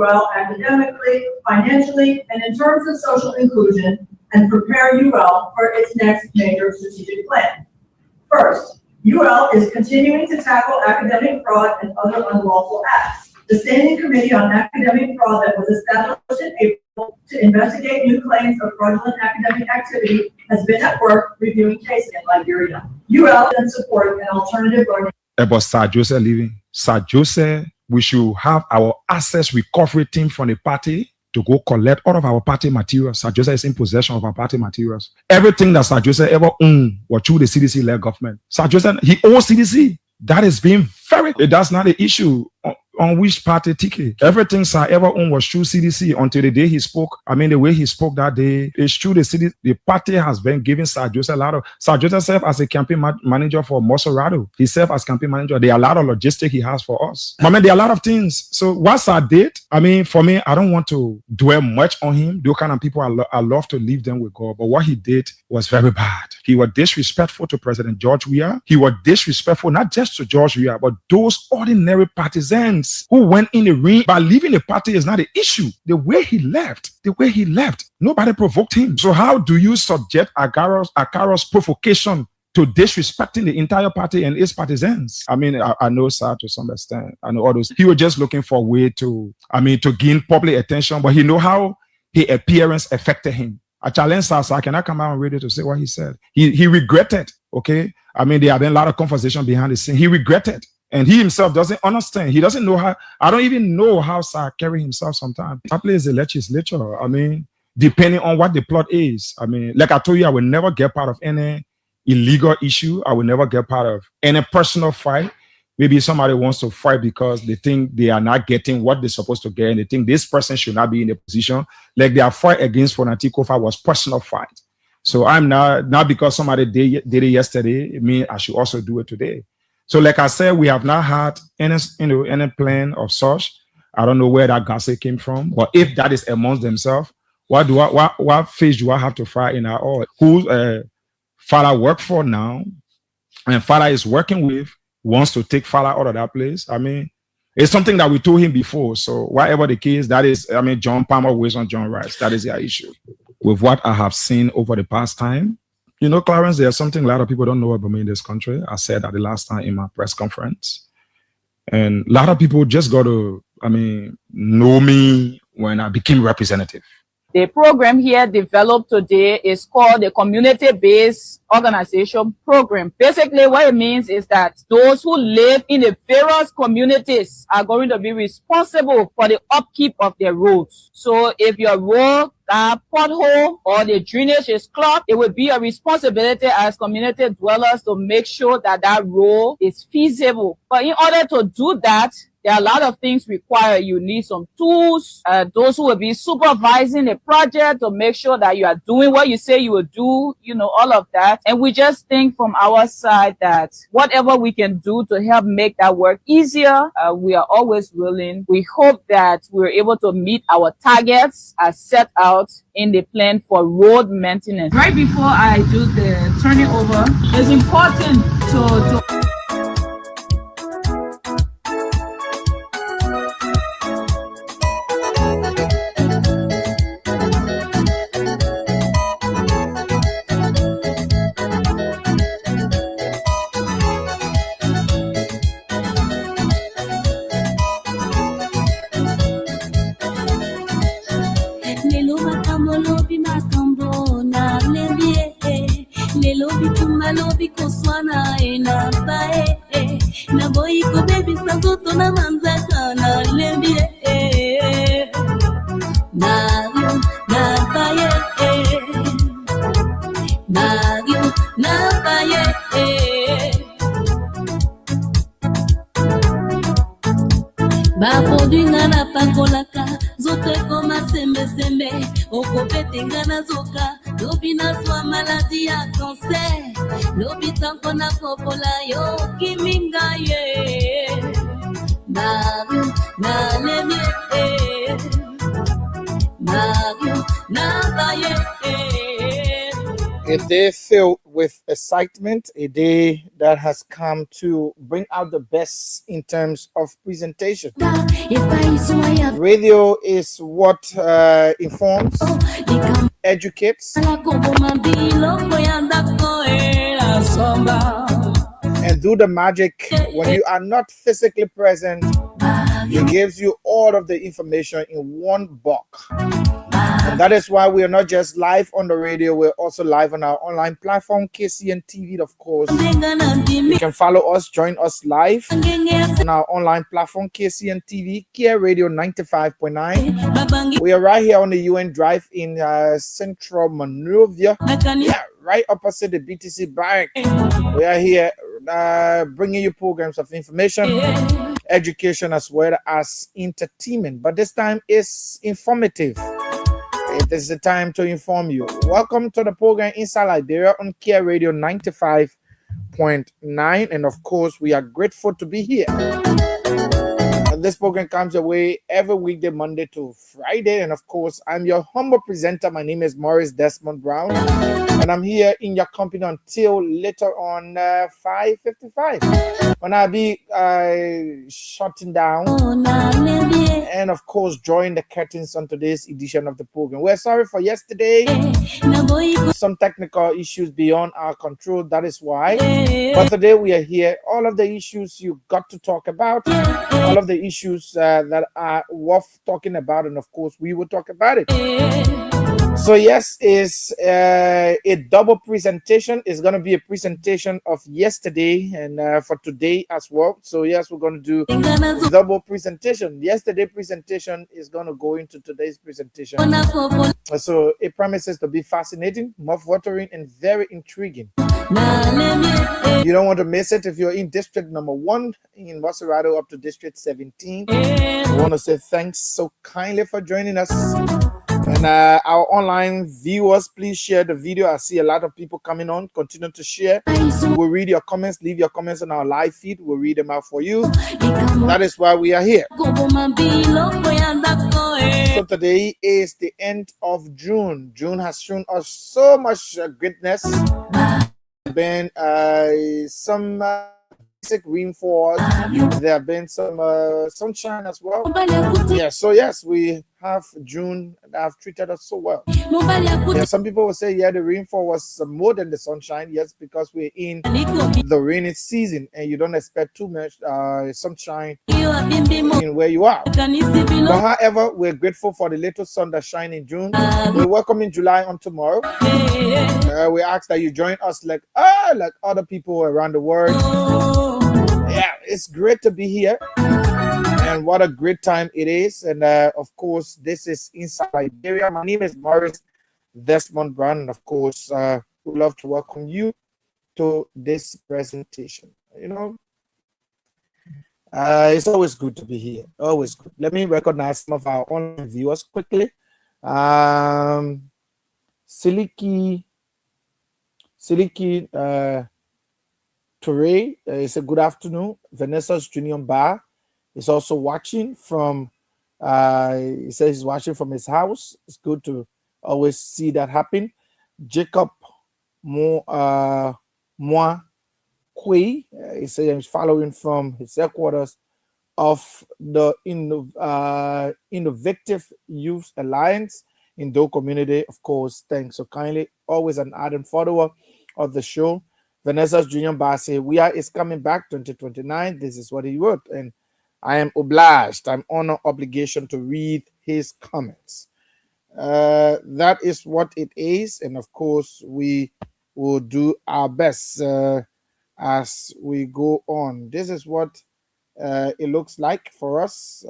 UL academically, financially, and in terms of social inclusion, and prepare UL for its next major strategic plan. First, UL is continuing to tackle academic fraud and other unlawful acts. The Standing Committee on Academic Fraud that was established in April to investigate new claims of fraudulent academic activity has been at work reviewing cases in Liberia. UL can support an alternative learning. About Sir Joseph leaving. Sir Joseph, we should have our assets recovery team from the party to go collect all of our party materials. Sir Joseph is in possession of our party materials. Everything that Sir Joseph ever owned was through the CDC-led government. Sir Joseph, he owes CDC. That is being very, that's not an issue on which party ticket. Everything Sir ever owned was through CDC until the day he spoke. I mean, the way he spoke that day, it's true the CDC, the party has been giving Sir Joseph a lot of, Sir Joseph served as a campaign manager for Mosorado. He served as campaign manager. There are a lot of logistics he has for us. I mean, there are a lot of things. So what Sir did, I mean, for me, I don't want to dwell much on him. Those kind of people, I love to leave them with God. But what he did was very bad. He was disrespectful to President George Weah. He was disrespectful not just to George Weah, but those ordinary partisans who went in the ring. By leaving the party is not the issue. The way he left, nobody provoked him. So how do you subject Akaro's provocation to disrespecting the entire party and its partisans? I mean, I know Sir to some extent. I know all those. He was just looking for a way to gain public attention, but he know how his appearance affected him. I challenge Sir, I cannot come out on radio to say what he said. He regretted, okay? I mean, there have been a lot of conversation behind the scene. He regretted. And he himself doesn't understand. He doesn't know how, I don't even know how Sir carry himself sometimes. I play as a legislature. I mean, depending on what the plot is. I mean, like I told you, I will never get part of any illegal issue. I will never get part of any personal fight. Maybe somebody wants to fight because they think they are not getting what they're supposed to get, and they think this person should not be in a position. Like their fight against Fonati Kofa was personal fight. So I'm not because somebody did it yesterday, it means I should also do it today. So like I said, we have not had any plan of such. I don't know where that gossip came from, but if that is amongst themselves, what fish do I have to fry in our oil? Who father work for now, and father is working with, wants to take father out of that place. I mean, it's something that we told him before. So whatever the case, that is, I mean, John Palmer weighs on John Rice. That is their issue. With what I have seen over the past time, you know, Clarence, there's something a lot of people don't know about me in this country. I said that the last time in my press conference. And a lot of people just got to, know me when I became representative. The program here developed today is called the Community-Based Organization Program. Basically, what it means is that those who live in the various communities are going to be responsible for the upkeep of their roads. So if your road, that pothole or the drainage is clogged, it will be a responsibility as community dwellers to make sure that that road is feasible. But in order to do that, there are a lot of things required. You need some tools, those who will be supervising the project to make sure that you are doing what you say you will do, you know, all of that. And we just think from our side that whatever we can do to help make that work easier, we are always willing. We hope that we're able to meet our targets as set out in the plan for road maintenance. Right before I do the turning over, it's important to A day filled with excitement, a day that has come to bring out the best in terms of presentation. Radio is what informs, educates, and do the magic when you are not physically present. It gives you all of the information in one bulk. And that is why we are not just live on the radio, we're also live on our online platform, KCNTV, of course. You can follow us, join us live on our online platform, KCNTV, Kear Radio 95.9. We are right here on the UN Drive in Central Monrovia. Yeah, right opposite the BTC Barrack. We are here bringing you programs of information, education, as well as entertainment. But this time is informative. It is the time to inform you. Welcome to the program Inside Liberia on Kear Radio 95.9. And of course, we are grateful to be here. And this program comes your way every weekday, Monday to Friday. And of course, I'm your humble presenter. My name is Morris Desmond Brown. And I'm here in your company until later on 5:55. When I'll be shutting down and of course drawing the curtains on today's edition of the program. We're sorry for yesterday. Some technical issues beyond our control. That is why. But today we are here. All of the issues you got to talk about. All of the issues that are worth talking about. And of course we will talk about it. So yes, is a double presentation. It's going to be a presentation of yesterday and for today as well. So yes, we're going to do double presentation. Yesterday presentation is going to go into today's presentation. So it promises to be fascinating, mouth-watering, and very intriguing. You don't want to miss it. If you're in district number 1 in Maserado up to district 17, I want to say thanks so kindly for joining us. And our online viewers, please share the video. I see a lot of people coming on. Continue to share. We'll read your comments. Leave your comments on our live feed. We'll read them out for you. That is why we are here. So today is the end of June. June has shown us so much greatness. There have been some basic rainfall. There have been some sunshine as well. Yeah, so yes, we have June that have treated us so well. Yeah, some people will say, yeah, the rainfall was more than the sunshine. Yes, because we're in the rainy season and you don't expect too much sunshine in where you are. But however, we're grateful for the little sun that shines in June. We're welcoming July on tomorrow. We ask that you join us like other people around the world. Yeah, it's great to be here. And what a great time it is. And of course, this is Inside Liberia. My name is Morris Desmond Brown. And of course, we'd love to welcome you to this presentation. You know, it's always good to be here. Always good. Let me recognize some of our online viewers quickly. Siliki Toure, it's a good afternoon. Vanessa's Junior Bar is also watching from, he says he's watching from his house. It's good to always see that happen. Jacob Moi Kui, he says he's following from his headquarters of the Innovative Youth Alliance in Doe Community. Of course, thanks so kindly. Always an ardent follower of the show. Vanessa's Junior Bar say, we are is coming back 2029. This is what he wrote. And I am obliged. I'm on obligation to read his comments. That is what it is. And of course, we will do our best as we go on. This is what it looks like for us.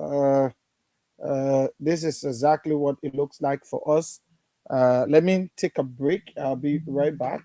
This is exactly what it looks like for us. Let me take a break. I'll be right back.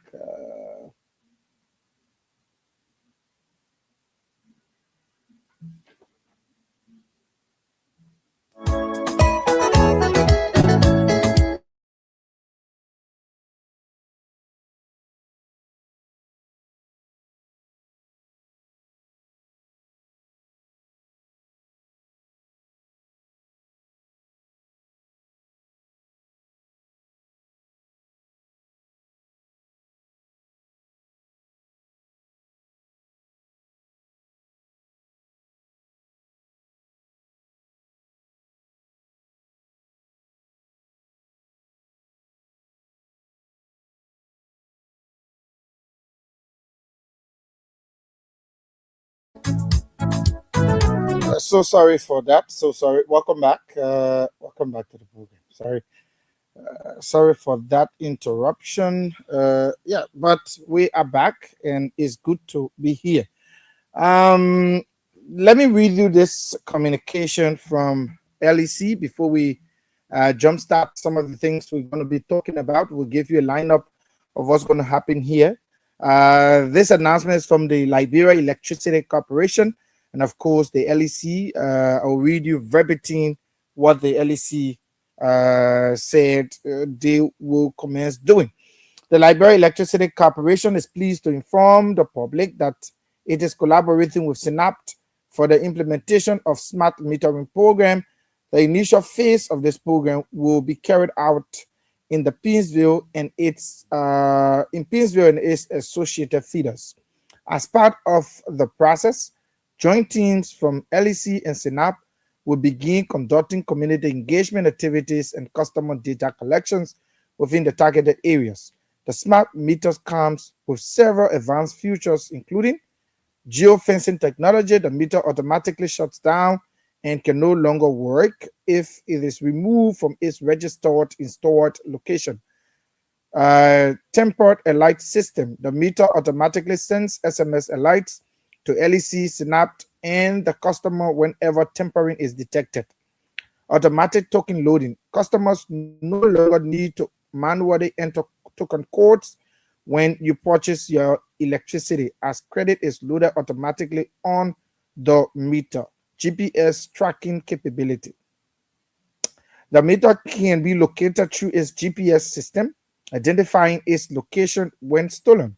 So sorry for that. So sorry. Welcome back. Welcome back to the program. Sorry. Sorry for that interruption. Yeah, but we are back and it's good to be here. Let me read you this communication from LEC before we jumpstart some of the things we're going to be talking about. We'll give you a lineup of what's going to happen here. This announcement is from the Liberia Electricity Corporation and, of course, the LEC. I'll read you verbatim what the LEC said they will commence doing. The Liberia Electricity Corporation is pleased to inform the public that it is collaborating with SYNAPT for the implementation of smart metering program. The initial phase of this program will be carried out in the Pinsville and its associated feeders. As part of the process, joint teams from LEC and SYNAPT will begin conducting community engagement activities and customer data collections within the targeted areas. The smart meters comes with several advanced features, including geofencing technology. The meter automatically shuts down and can no longer work if it is removed from its registered installed location. Tempered alert system. The meter automatically sends SMS alerts to LEC, SYNAPT, and the customer whenever tampering is detected. Automatic token loading. Customers no longer need to manually enter token codes when you purchase your electricity, as credit is loaded automatically on the meter. GPS tracking capability. The meter can be located through its GPS system, identifying its location when stolen.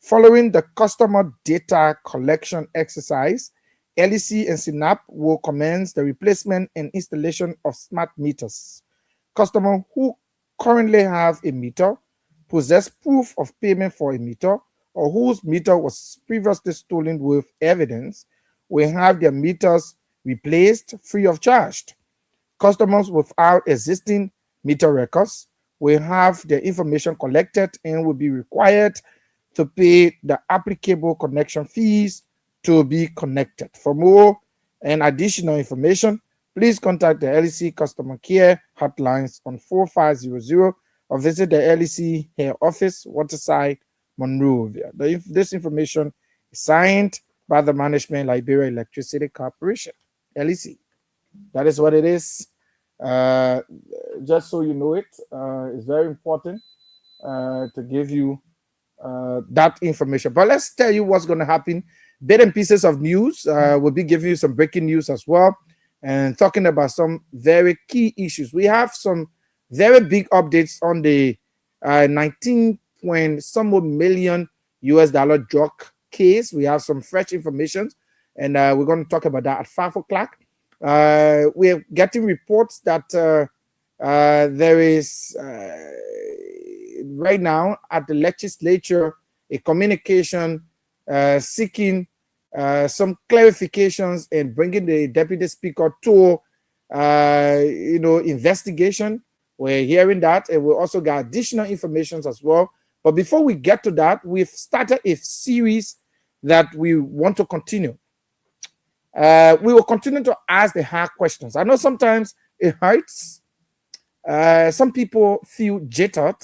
Following the customer data collection exercise, LEC and SYNAPT will commence the replacement and installation of smart meters. Customers who currently have a meter, possess proof of payment for a meter, or whose meter was previously stolen with evidence will have their meters replaced free of charge. Customers without existing meter records will have their information collected and will be required to pay the applicable connection fees to be connected. For more and additional information, please contact the LEC customer care hotlines on 4500 or visit the LEC head office, Waterside, Monrovia. This information is signed by the Management Liberia Electricity Corporation, LEC. That is what it is. Just so you know it, it's very important to give you that information. But let's tell you what's going to happen. Bit and pieces of news. We'll be giving you some breaking news as well and talking about some very key issues. We have some very big updates on the 19 point some million US dollar drug case. We have some fresh information, and we're going to talk about that at 5 o'clock. We're getting reports that there is right now at the legislature a communication seeking some clarifications and bringing the deputy speaker to investigation. We're hearing that, and we also got additional information as well. But before we get to that, we've started a series that we want to continue. We will continue to ask the hard questions. I know sometimes it hurts. Some people feel jittered.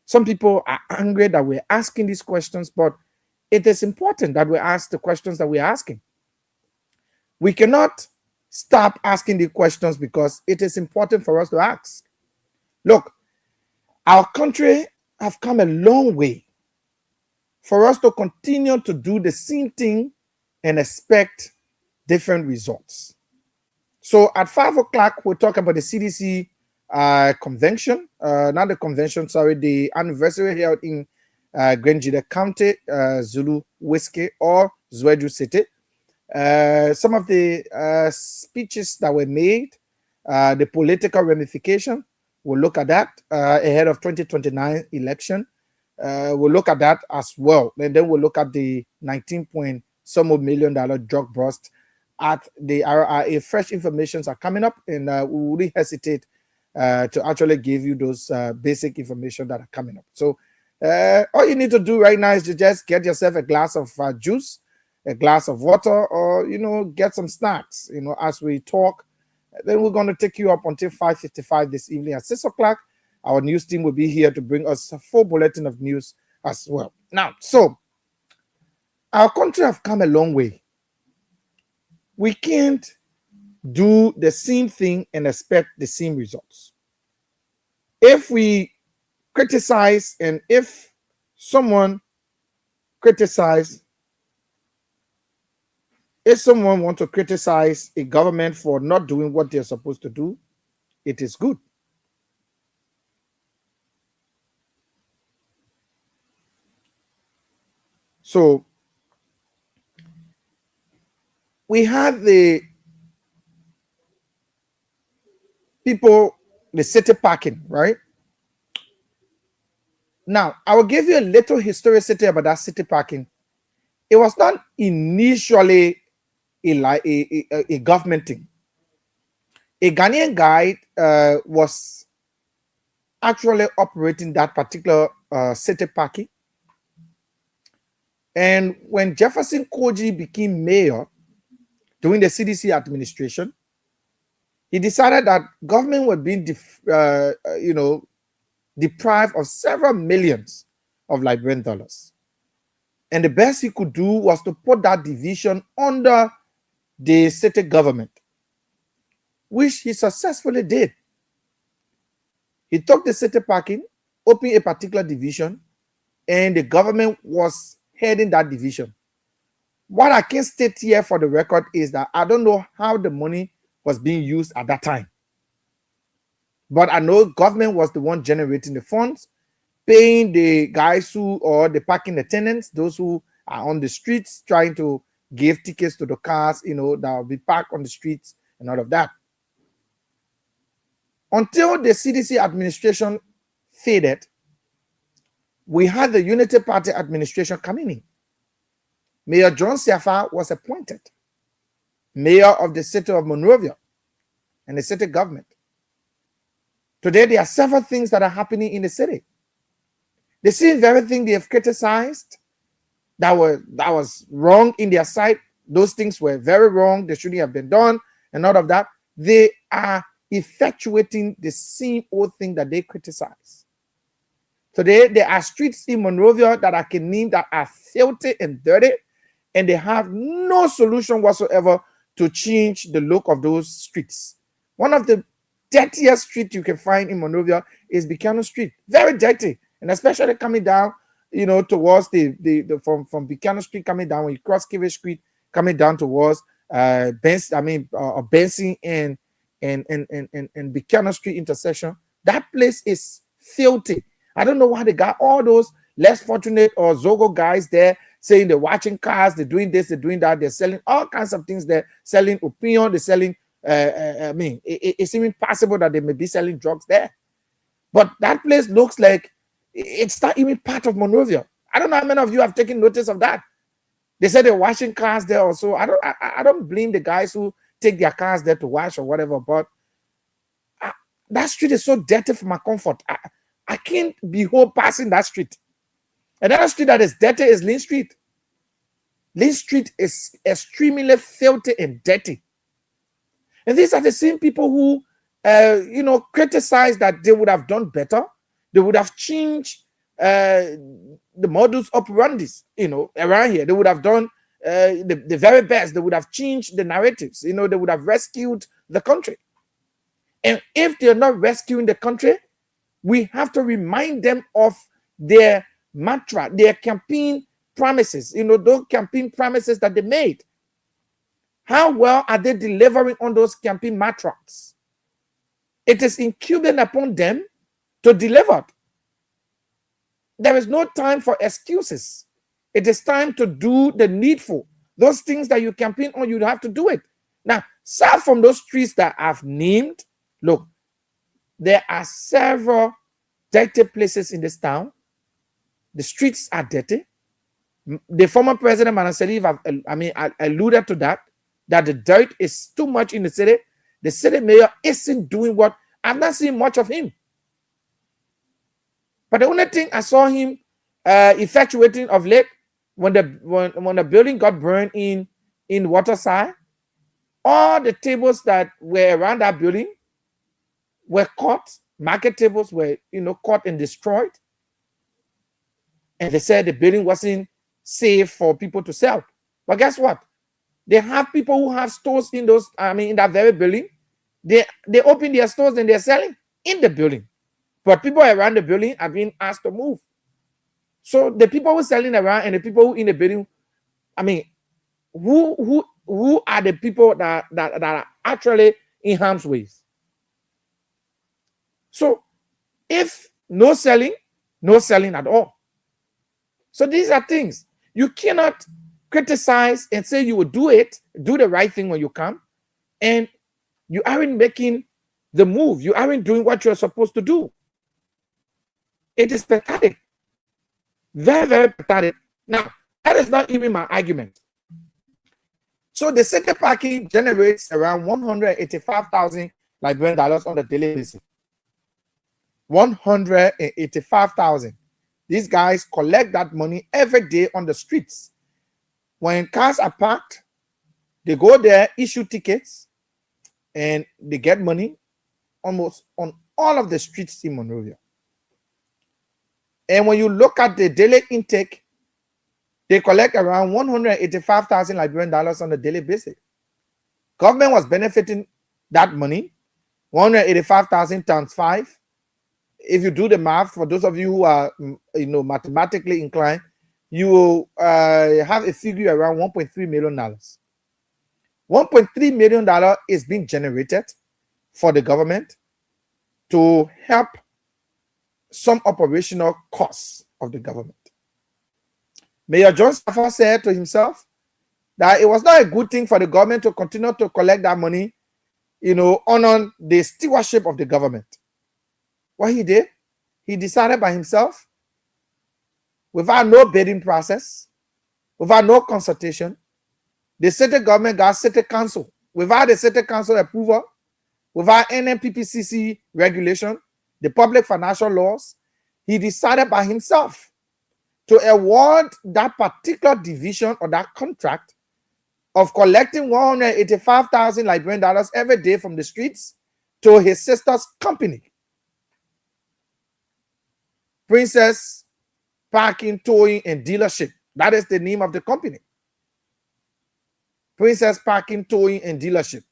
Some people are angry that we're asking these questions, but it is important that we ask the questions that we're asking. We cannot stop asking the questions because it is important for us to ask. Look, our country have come a long way. For us to continue to do the same thing and expect different results. So at 5 o'clock, we'll talk about the CDC convention, not the convention, sorry, the anniversary held in Grenjida County, Zulu Whiskey or Zwedu City. Some of the speeches that were made, the political ramification, we'll look at that ahead of 2029 election. We'll look at that as well. And then we'll look at the 19 point some million dollar drug bust at the RRA. Fresh informations are coming up, and we wouldn't hesitate to actually give you those basic information that are coming up. So all you need to do right now is to just get yourself a glass of juice a glass of water or, get some snacks, as we talk. Then we're going to take you up until 5:55 this evening. At 6 o'clock, our news team will be here to bring us a full bulletin of news as well. Now, so our country have come a long way. We can't do the same thing and expect the same results. If we criticize, and if someone criticize, if someone wants to criticize a government for not doing what they're supposed to do, it is good. So we had the people, the city parking, right? Now, I will give you a little historicity about that city parking. It was not initially a government thing. A Ghanaian guy was actually operating that particular city parking. And when Jefferson Koji became mayor during the CDC administration, he decided that government was being deprived of several millions of Liberian dollars. And the best he could do was to put that division under the city government, which he successfully did. He took the city parking, opened a particular division, and the government was heading that division. What I can state here for the record is that I don't know how the money was being used at that time. But I know government was the one generating the funds, paying the guys or the parking attendants, those who are on the streets, trying to give tickets to the cars, that will be parked on the streets and all of that. Until the CDC administration faded, we had the Unity Party administration coming in. Mayor John Siafa was appointed mayor of the city of Monrovia and the city government. Today, there are several things that are happening in the city. The same very thing they have criticized that was wrong in their sight. Those things were very wrong. They shouldn't have been done and all of that. They are effectuating the same old thing that they criticize. Today, there are streets in Monrovia that I can name that are filthy and dirty, and they have no solution whatsoever to change the look of those streets. One of the dirtiest streets you can find in Monrovia is Buchanan Street. Very dirty, and especially coming down, towards from Buchanan Street coming down, when you cross Kear Street, coming down towards Benson and Buchanan Street intersection. That place is filthy. I don't know why they got all those less fortunate or Zogo guys there saying they're watching cars, they're doing this, they're doing that, they're selling all kinds of things. They're selling opinion, they're selling. It's even possible that they may be selling drugs there. But that place looks like it's not even part of Monrovia. I don't know how many of you have taken notice of that. They said they're washing cars there also. I don't blame the guys who take their cars there to wash or whatever, but that street is so dirty for my comfort. I can't behold passing that street. Another street that is dirty is Lynn Street. Lynn Street is extremely filthy and dirty. And these are the same people who, criticize that they would have done better. They would have changed the modus operandi, around here. They would have done the very best. They would have changed the narratives. They would have rescued the country. And if they're not rescuing the country, we have to remind them of their mantra, their campaign promises, those campaign promises that they made. How well are they delivering on those campaign mantras? It is incumbent upon them to deliver. There is no time for excuses. It is time to do the needful. Those things that you campaign on, you have to do it. Now, aside from those streets that I've named, look, there are several dirty places in this town. The streets are dirty. The former president, Manaseli, alluded to that the dirt is too much in the city. The city mayor isn't doing what I've not seen much of him. But the only thing I saw him effectuating of late when the building got burned in Waterside, all the tables that were around that building were caught. Market tables were, caught and destroyed. And they said the building wasn't safe for people to sell. But guess what? They have people who have stores in that very building. They open their stores and they're selling in the building. But people around the building are being asked to move. So the people who are selling around and the people who in the building, who are the people that are actually in harm's way? So if no selling at all. So these are things you cannot criticize and say you will do the right thing when you come, and you aren't making the move. You aren't doing what you're supposed to do. It is pathetic. Very, very pathetic. Now, that is not even my argument. So the city parking generates around $185,000 Liberian dollars on the daily basis. 185,000. These guys collect that money every day on the streets. When cars are parked, they go there, issue tickets, and they get money almost on all of the streets in Monrovia. And when you look at the daily intake, they collect around 185,000 Liberian dollars on a daily basis. Government was benefiting that money, 185,000 times 5. If you do the math, for those of you who are mathematically inclined, you will have a figure around $1.3 million. $1.3 million is being generated for the government to help some operational costs of the government. Mayor John Saffa said to himself that it was not a good thing for the government to continue to collect that money, on the stewardship of the government. What he did, he decided by himself, without no bidding process, without no consultation, the city government got city council. Without the city council approval, without NMPPCC regulation, the public financial laws, he decided by himself to award that particular division or that contract of collecting 185,000 Liberian dollars every day from the streets to his sister's company, Princess Parking, Towing, and Dealership. That is the name of the company. Princess Parking, Towing, and Dealership.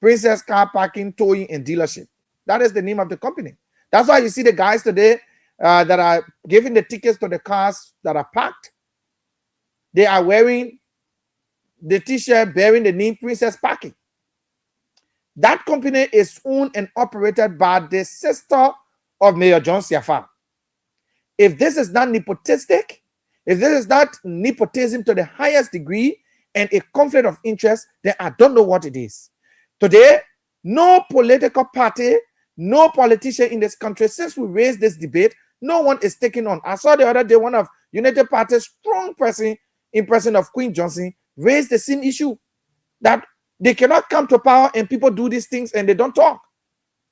Princess Car Parking, Towing, and Dealership. That is the name of the company. That's why you see the guys today that are giving the tickets to the cars that are parked. They are wearing the t-shirt bearing the name Princess Parking. That company is owned and operated by the sister of Mayor John Saffa. If this is not nepotistic, if this is not nepotism to the highest degree and a conflict of interest, then I don't know what it is. Today, no political party, no politician in this country, since we raised this debate, no one is taking on. I saw the other day one of United Party's strong person in person of Queen Johnson raised the same issue, that they cannot come to power and people do these things and they don't talk.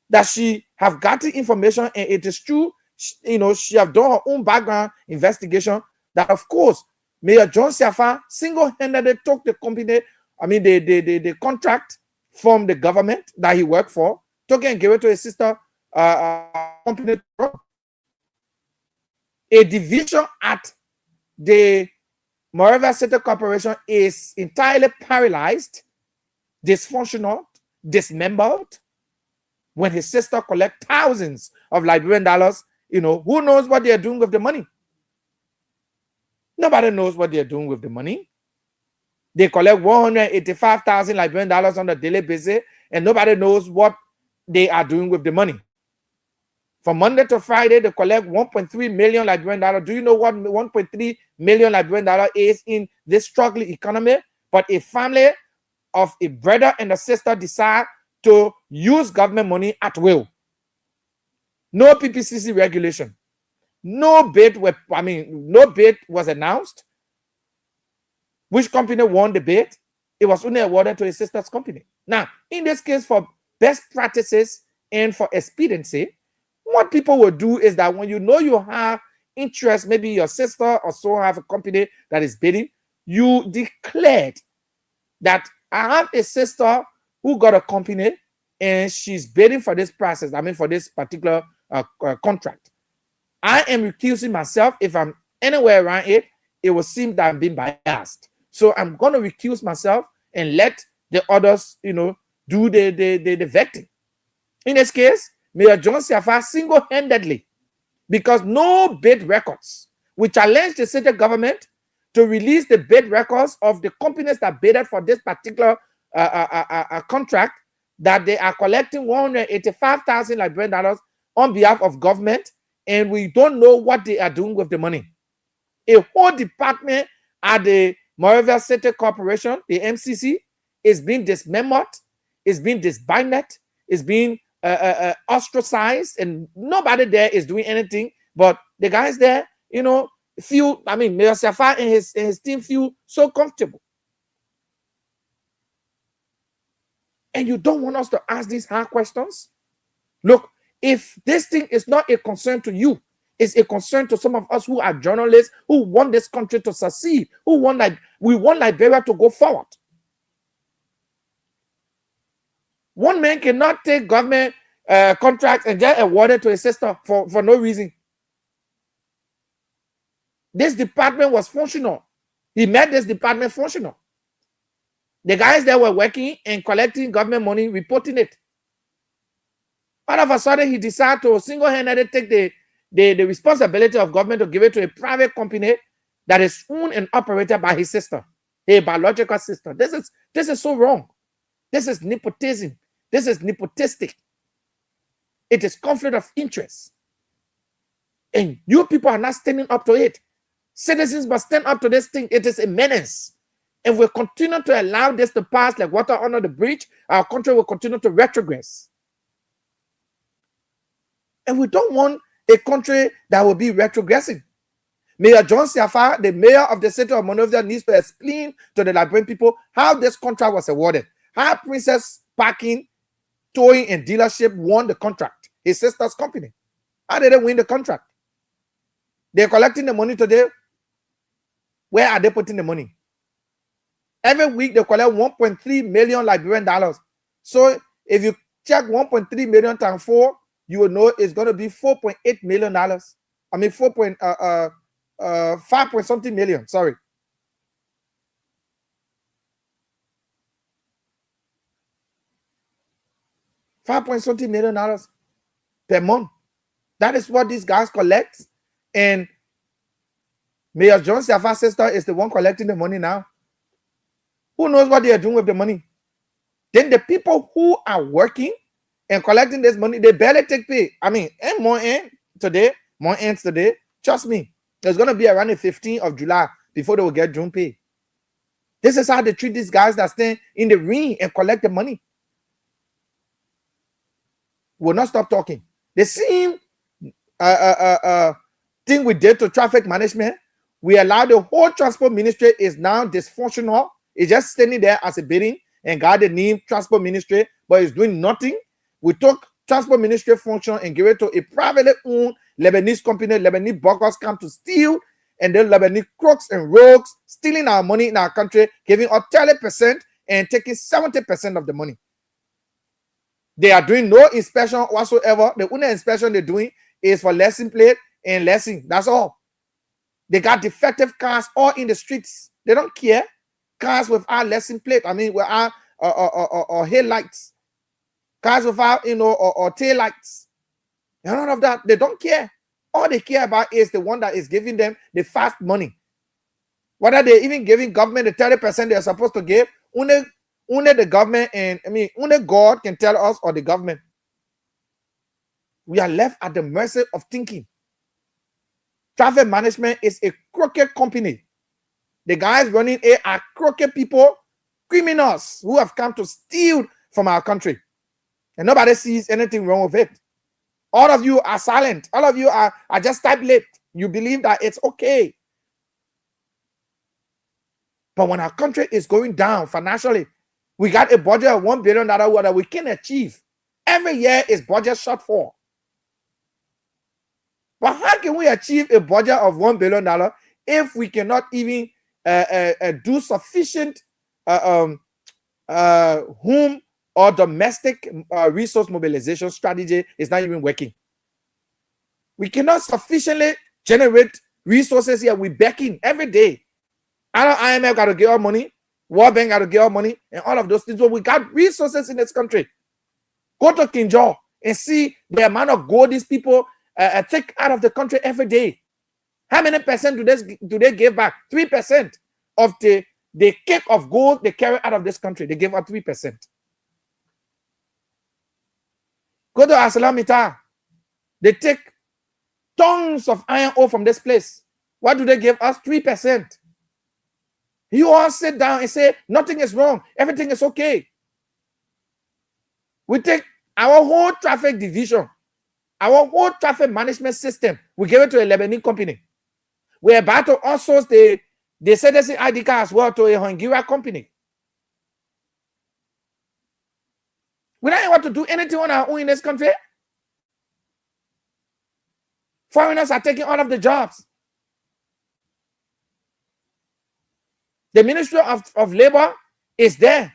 That she have gotten information and it is true, she have done her own background investigation, that of course Mayor John Saffa single-handedly took the company, the contract from the government that he worked for, took it and gave it to his sister company. A division at the Monrovia City Corporation is entirely paralyzed, dysfunctional, dismembered, when his sister collect thousands of Liberian dollars. Who knows what they are doing with the money? Nobody knows what they are doing with the money. They collect 185,000 Liberian dollars on a daily basis, and nobody knows what they are doing with the money. From Monday to Friday, they collect 1.3 million Liberian dollars. Do you know what 1.3 million Liberian dollars is in this struggling economy? But a family of a brother and a sister decide to use government money at will. No PPCC regulation. No bid was announced. Which company won the bid? It was only awarded to his sister's company. Now, in this case, for best practices and for expediency, what people will do is that when you have interest, maybe your sister or so have a company that is bidding, you declared that I have a sister who got a company and she's bidding for this process, I mean for this particular contract. I am recusing myself. If I'm anywhere around it, it will seem that I'm being biased. So I'm going to recuse myself and let the others, do the vetting. In this case, Mayor John Siafa single-handedly, because no bid records, we challenge the city government to release the bid records of the companies that bidded for this particular contract, that they are collecting $185,000 Liberian dollars on behalf of government, and we don't know what they are doing with the money. A whole department at the Monrovia City Corporation, the MCC, is being dismembered, is being disbanded, is being ostracized, and nobody there is doing anything. But the guys there, Mayor Siafa and his team feel so comfortable. And you don't want us to ask these hard questions? Look, if this thing is not a concern to you, it's a concern to some of us who are journalists, who want this country to succeed, we want Liberia to go forward. One man cannot take government contracts and get awarded to his sister for no reason. This department was functional. He made this department functional. The guys that were working and collecting government money, reporting it. All of a sudden, he decided to single-handedly take the responsibility of government to give it to a private company that is owned and operated by his sister, a biological sister. This is so wrong. This is nepotism. This is nepotistic. It is conflict of interest. And you people are not standing up to it. Citizens must stand up to this thing. It is a menace. If we continue to allow this to pass like water under the bridge, our country will continue to retrogress. And we don't want a country that will be retrogressing. Mayor John Siafa, the mayor of the city of Monrovia, needs to explain to the Liberian people how this contract was awarded. How Princess Parking, Towing and Dealership won the contract. His sister's company. How did they win the contract? They're collecting the money today. Where are they putting the money? Every week they collect 1.3 million Liberian dollars. So if you check 1.3 million times 4, you will know it's going to be $4.8 million. I mean 5 point something million. Sorry. $5 point something million per month. That is what these guys collect. And Mayor John Siafa's sister is the one collecting the money now. Who knows what they are doing with the money? Then the people who are working and collecting this money, they barely take pay. I mean, and more ends today. Trust me, there's going to be around the 15th of July before they will get June pay. This is how they treat these guys that stand in the ring and collect the money. Will not stop talking. The same thing we did to traffic management. We allowed the whole transport ministry is now dysfunctional. It's just standing there as a bidding and got the name transport ministry, but it's doing nothing. We took transport ministry function and give it to a privately owned Lebanese company. Lebanese buggers come to steal, and then Lebanese crooks and rogues stealing our money in our country, giving us 30% and taking 70% of the money. They are doing no inspection whatsoever. The only inspection they're doing is for license plate and lesson. That's all. They got defective cars all in the streets. They don't care. Cars without license plate. I mean, without or headlights. Cars without, or tail lights. And none of that. They don't care. All they care about is the one that is giving them the fast money. Whether they're even giving government the 30% they're supposed to give, only the government only God can tell us, or the government. We are left at the mercy of thinking. Traffic management is a crooked company. The guys running it are crooked people, criminals who have come to steal from our country. And nobody sees anything wrong with it. All of you are silent. All of you are just tight-lipped. You believe that it's okay. But when our country is going down financially, we got a budget of $1 billion that we can achieve. Every year is budget shortfall. But how can we achieve a budget of $1 billion if we cannot even do sufficient home or domestic resource mobilization strategy is not even working? We cannot sufficiently generate resources here. We're begging every day. IMF got to give our money. World Bank got to give our money. And all of those things. But we got resources in this country. Go to Kinjal and see the amount of gold these people take out of the country every day. How many percent do they give back? 3% of the cake of gold they carry out of this country. They give out 3%. Go to Asalamita. They take tons of iron ore from this place. What do they give us? 3%. You all sit down and say, nothing is wrong. Everything is okay. We take our whole traffic division, our whole traffic management system, we give it to a Lebanese company. We're about to outsource the citizen ID card as well to a Hungarian company. We don't want to do anything on our own in this country. Foreigners are taking all of the jobs. The Ministry of Labor is there.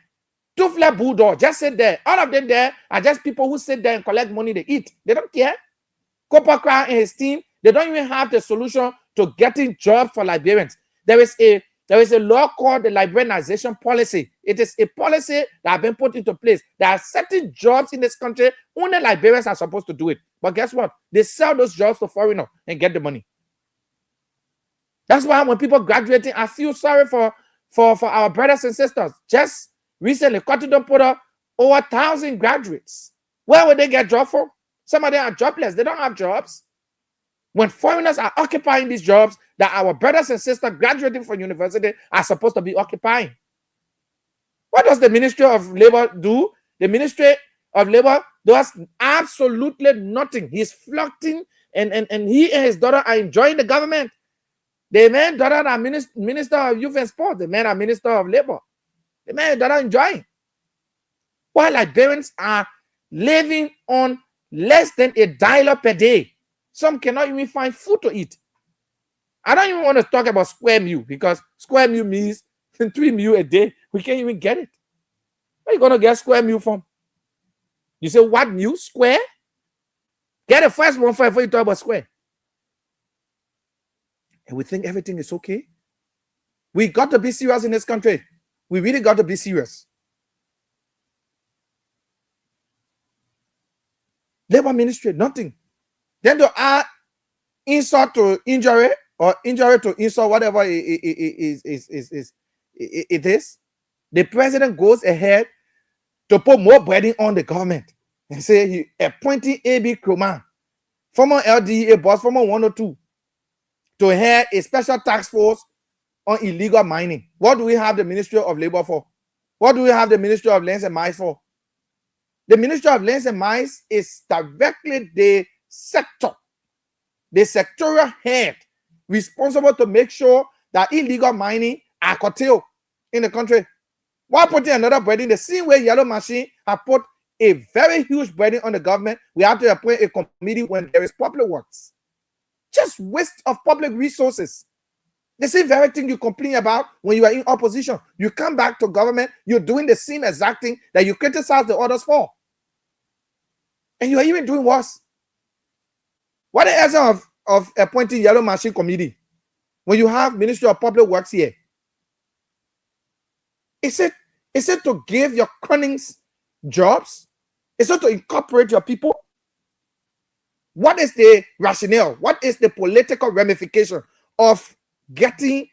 Tufla Bulldog, just sit there. All of them there are just people who sit there and collect money they eat. They don't care. Kopakwa and his team, they don't even have the solution to getting jobs for Liberians. There is a law called the Liberianization policy. It is a policy that has been put into place. There are certain jobs in this country, only Liberians are supposed to do it. But guess what? They sell those jobs to foreigners and get the money. That's why when people graduating, I feel sorry for our brothers and sisters. Just recently, Cotton put up over 1,000 graduates. Where would they get jobs from? Some of them are jobless. They don't have jobs. When foreigners are occupying these jobs that our brothers and sisters graduating from university are supposed to be occupying. What does the Ministry of Labor do? The Ministry of Labor does absolutely nothing. He's flirting, and he and his daughter are enjoying the government. The man daughter are Minister of Youth and Sport. The man are Minister of Labor. The man daughter enjoying. While Liberians are living on less than $1 per day. Some cannot even find food to eat. I don't even want to talk about square meal, because square meal means 3 meals a day. We can't even get it. Where are you going to get square meal from? You say, what meal? Square? Get the first one first before you talk about square. And we think everything is okay. We got to be serious in this country. We really got to be serious. Labor Ministry, nothing. Then to add insult to injury, or injury to insult, whatever it is, the president goes ahead to put more burden on the government and say he appointing A.B. Kroman, former LDA boss, former 102, to head a special task force on illegal mining. What do we have the Ministry of Labor for? What do we have the Ministry of Lands and Mines for? The Ministry of Lands and Mines is directly the sectorial head responsible to make sure that illegal mining are curtailed in the country. While putting another burden, the same way Yellow Machine have put a very huge burden on the government, we have to appoint a committee when there is public works. Just waste of public resources. The same very thing you complain about when you are in opposition. You come back to government, you're doing the same exact thing that you criticize the others for. And you are even doing worse. What is the essence of appointing Yellow Machine Committee when you have Ministry of Public Works here? Is it to give your cronies jobs? Is it to incorporate your people? What is the rationale? What is the political ramification of getting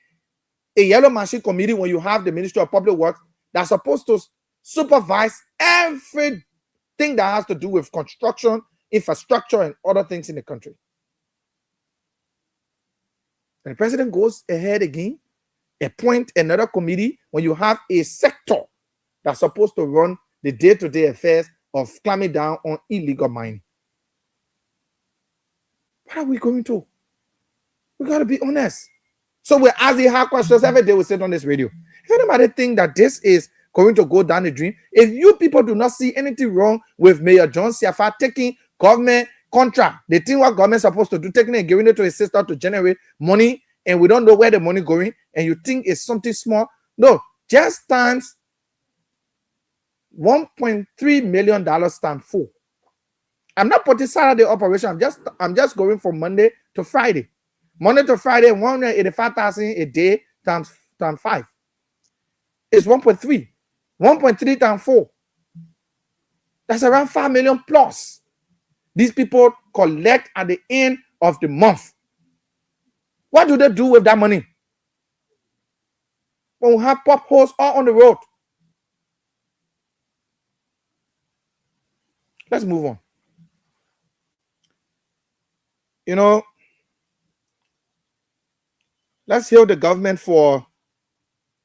a Yellow Machine Committee when you have the Ministry of Public Works that's supposed to supervise everything that has to do with construction, infrastructure, and other things in the country? And the president goes ahead again, appoint another committee when you have a sector that's supposed to run the day-to-day affairs of clamping down on illegal mining. What are we going to? We got to be honest. So we ask the hard questions every day we sit on this radio. If anybody think that this is going to go down the drain, if you people do not see anything wrong with Mayor John Siafa taking government contract. The thing what government supposed to do, taking it and giving it to a sister to generate money, and we don't know where the money going, and you think it's something small. No, just times $1.3 million times 4. I'm not putting Saturday operation. I'm just going from Monday to Friday. Monday to Friday, 185,000 a day times 5 is 1.3. 1.3 times 4. That's around 5 million plus. These people collect at the end of the month. What do they do with that money? When we have pop holes all on the road. Let's move on. You know, let's hail the government for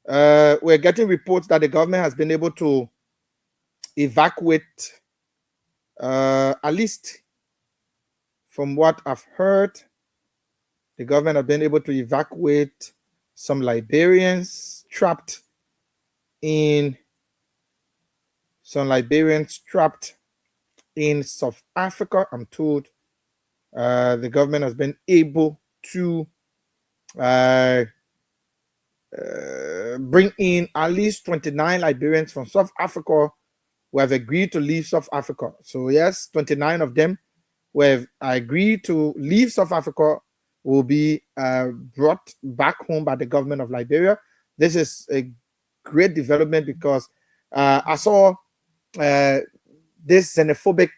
we're getting reports that the government has been able to evacuate, at least from what I've heard, the government have been able to evacuate some Liberians trapped in South Africa. I'm told the government has been able to bring in at least 29 Liberians from South Africa who have agreed to leave South Africa. So yes, 29 of them who have agreed to leave South Africa will be brought back home by the government of Liberia. This is a great development because I saw this xenophobic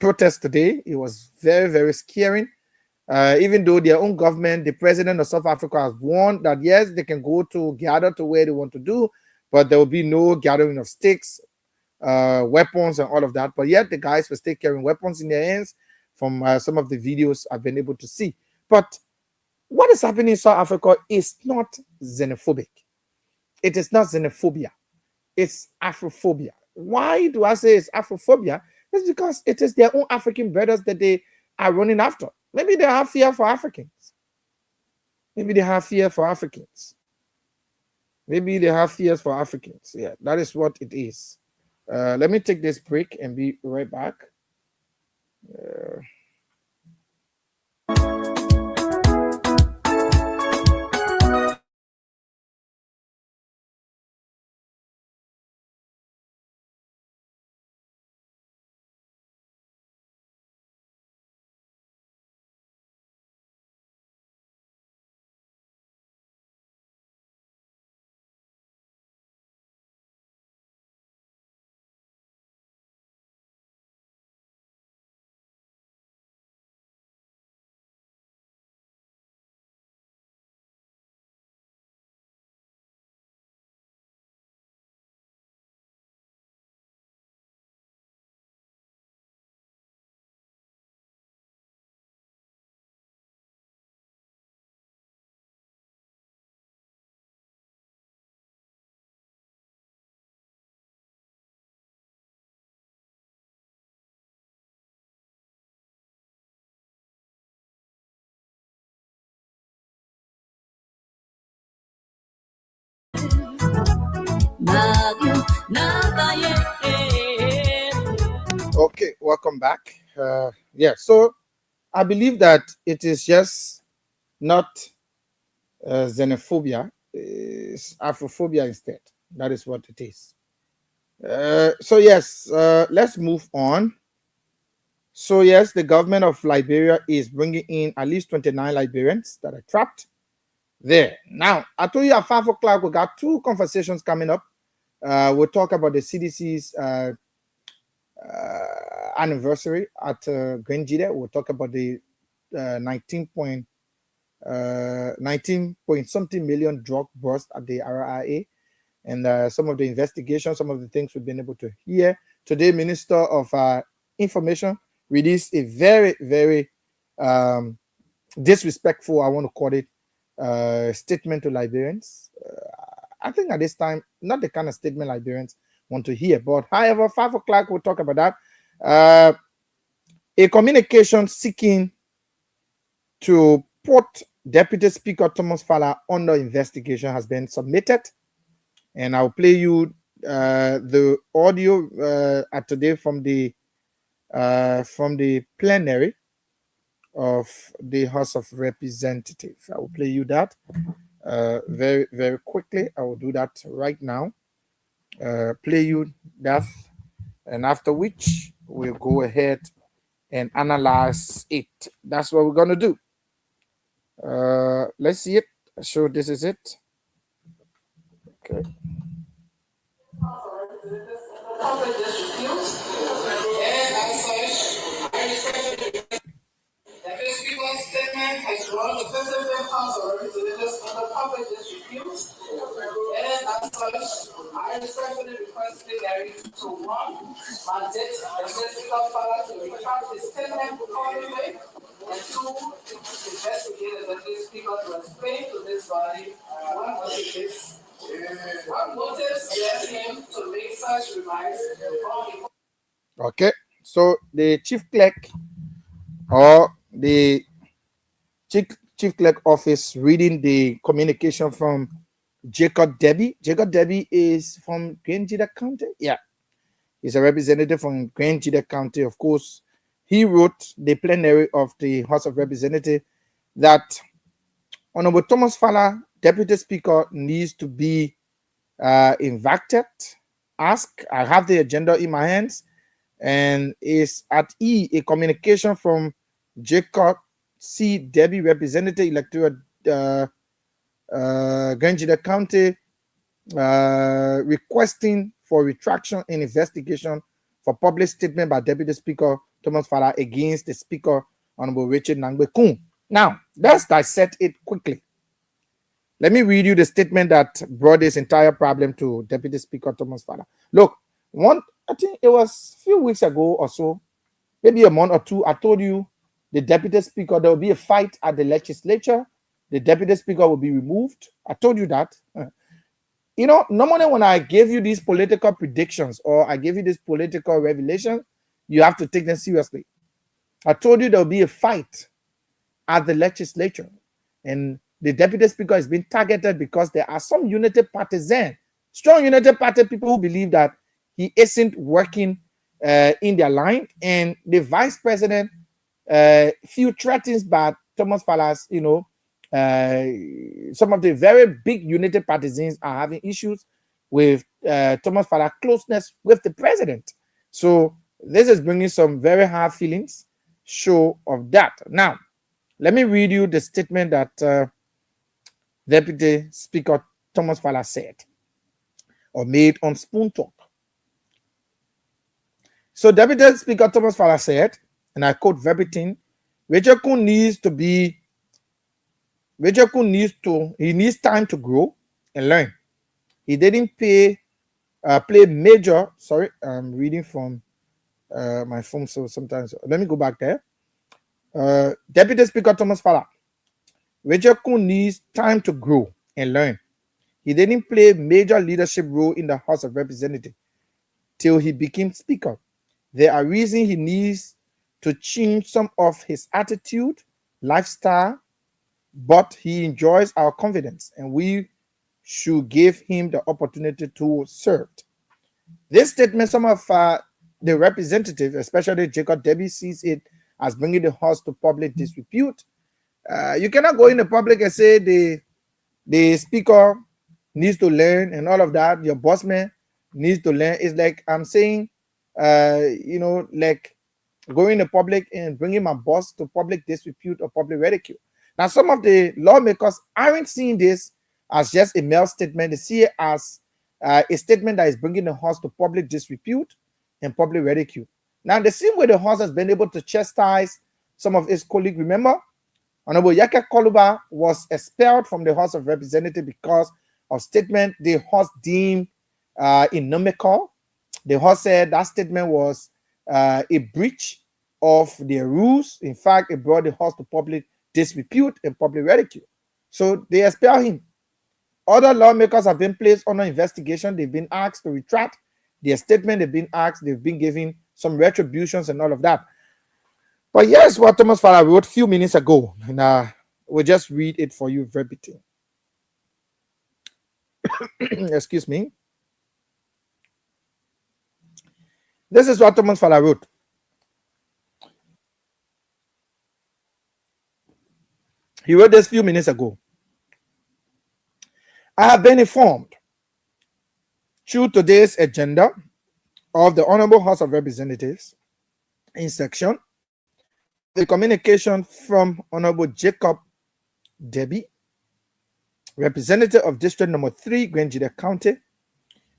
protest today. It was very, very scary. Even though their own government, the president of South Africa, has warned that yes, they can go to gather to where they want to do, but there will be no gathering of sticks, weapons, and all of that. But yet the guys were still carrying weapons in their hands from some of the videos I've been able to see. But what is happening in South Africa is not xenophobic. It is not xenophobia. It's Afrophobia. Why do I say it's Afrophobia? It's because it is their own African brothers that they are running after. Maybe they have fear for Africans. Maybe they have fear for Africans. Maybe they have fears for Africans. Yeah, that is what it is. Let me take this break and be right back. Okay, welcome back. Yeah, so I believe that it is just not xenophobia, it's Afrophobia instead. That is what it is. So yes, let's move on. So yes, the government of Liberia is bringing in at least 29 Liberians that are trapped there. Now, I told you at 5 o'clock, we got 2 conversations coming up. We'll talk about the CDC's anniversary at Grenjide. We'll talk about the 19 point something million drug bust at the RIA, and some of the investigations, some of the things we've been able to hear. Today, Minister of Information released a very, very disrespectful, I want to call it, statement to Liberians. I think at this time, not the kind of statement Liberians want to hear. But however, 5 o'clock, we'll talk about that. A communication seeking to put Deputy Speaker Thomas Fowler under investigation has been submitted. And I'll play you the audio today from the from the plenary of the House of Representatives. I will play you that very, very quickly. I will do that right now. Play you that, and after which we'll go ahead and analyze it. That's what we're going to do. Let's see it. So this is it. Okay. Public disrepute, and as such, I respectfully that this people's statement has drawn the President House of Representatives under public disrepute, and as such, I respectfully request plenary to one, mandate the Speaker Fowler to retract his statement accordingly, and two, investigate the Deputy Speaker to explain to this body what motives led him to make such remarks. Okay, so the chief clerk or the chief clerk office reading the communication from Jacob Debbie. Jacob Debbie is from Grangida County. Yeah, he's a representative from Grangida County. Of course, he wrote the plenary of the House of Representatives that Honorable Thomas Fowler, Deputy Speaker, needs to be invited. Ask. I have the agenda in my hands, and is at E a communication from Jacob C. Debbie, representative electoral Grangida County, requesting for retraction in investigation for public statement by Deputy Speaker Thomas Fowler against the Speaker Honorable Richard Nangbe-Kun. Now, let's dissect it quickly. Let me read you the statement that brought this entire problem to Deputy Speaker Thomas Fowler. Look, I think it was a few weeks ago or so, maybe a month or two, I told you the Deputy Speaker, there will be a fight at the legislature. The Deputy Speaker will be removed. I told you that. You know, normally when I give you these political predictions or I give you this political revelation, you have to take them seriously. I told you there will be a fight at the legislature, and the Deputy Speaker is being targeted because there are some Unity partisans, strong Unity Party people who believe that he isn't working in their line, and the Vice President feel threatened by Thomas Fowler's, you know, some of the very big Unity partisans are having issues with Thomas Fowler's closeness with the president. So this is bringing some very hard feelings show of that. Now, let me read you the statement that Deputy Speaker Thomas Fowler said or made on Spoon Talk. So Deputy Speaker Thomas Fowler said, and I quote verbatim, Richard Kun needs time to grow and learn. He didn't play major, sorry, I'm reading from my phone, so sometimes, let me go back there. Deputy Speaker Thomas Fowler, Richard Kun needs time to grow and learn. He didn't play major leadership role in the House of Representatives till he became Speaker. There are reasons he needs to change some of his attitude, lifestyle, but he enjoys our confidence and we should give him the opportunity to serve. This statement, some of the representatives, especially Jacob Debbie, sees it as bringing the House to public disrepute. You cannot go in the public and say the Speaker needs to learn and all of that. Your boss man needs to learn. It's like I'm saying, you know, like going in the public and bringing my boss to public disrepute or public ridicule. Now, some of the lawmakers aren't seeing this as just a mere statement. They see it as a statement that is bringing the House to public disrepute and public ridicule. Now, the same way the House has been able to chastise some of its colleagues, remember, Honorable Yaka Koluba was expelled from the House of Representatives because of statement the House deemed inimical. The House said that statement was a breach of their rules. In fact, it brought the House to public disrepute and public ridicule. So they expelled him. Other lawmakers have been placed under investigation. They've been asked to retract their statement. They've been asked, they've been given some retributions and all of that. But here's what Thomas Fowler wrote a few minutes ago, and we'll just read it for you verbatim. Excuse me. This is what Thomas Fowler wrote. He wrote this a few minutes ago. I have been informed through today's agenda of the Honorable House of Representatives in section the communication from Honorable Jacob Debbie, representative of District Number 3, Grangeda County,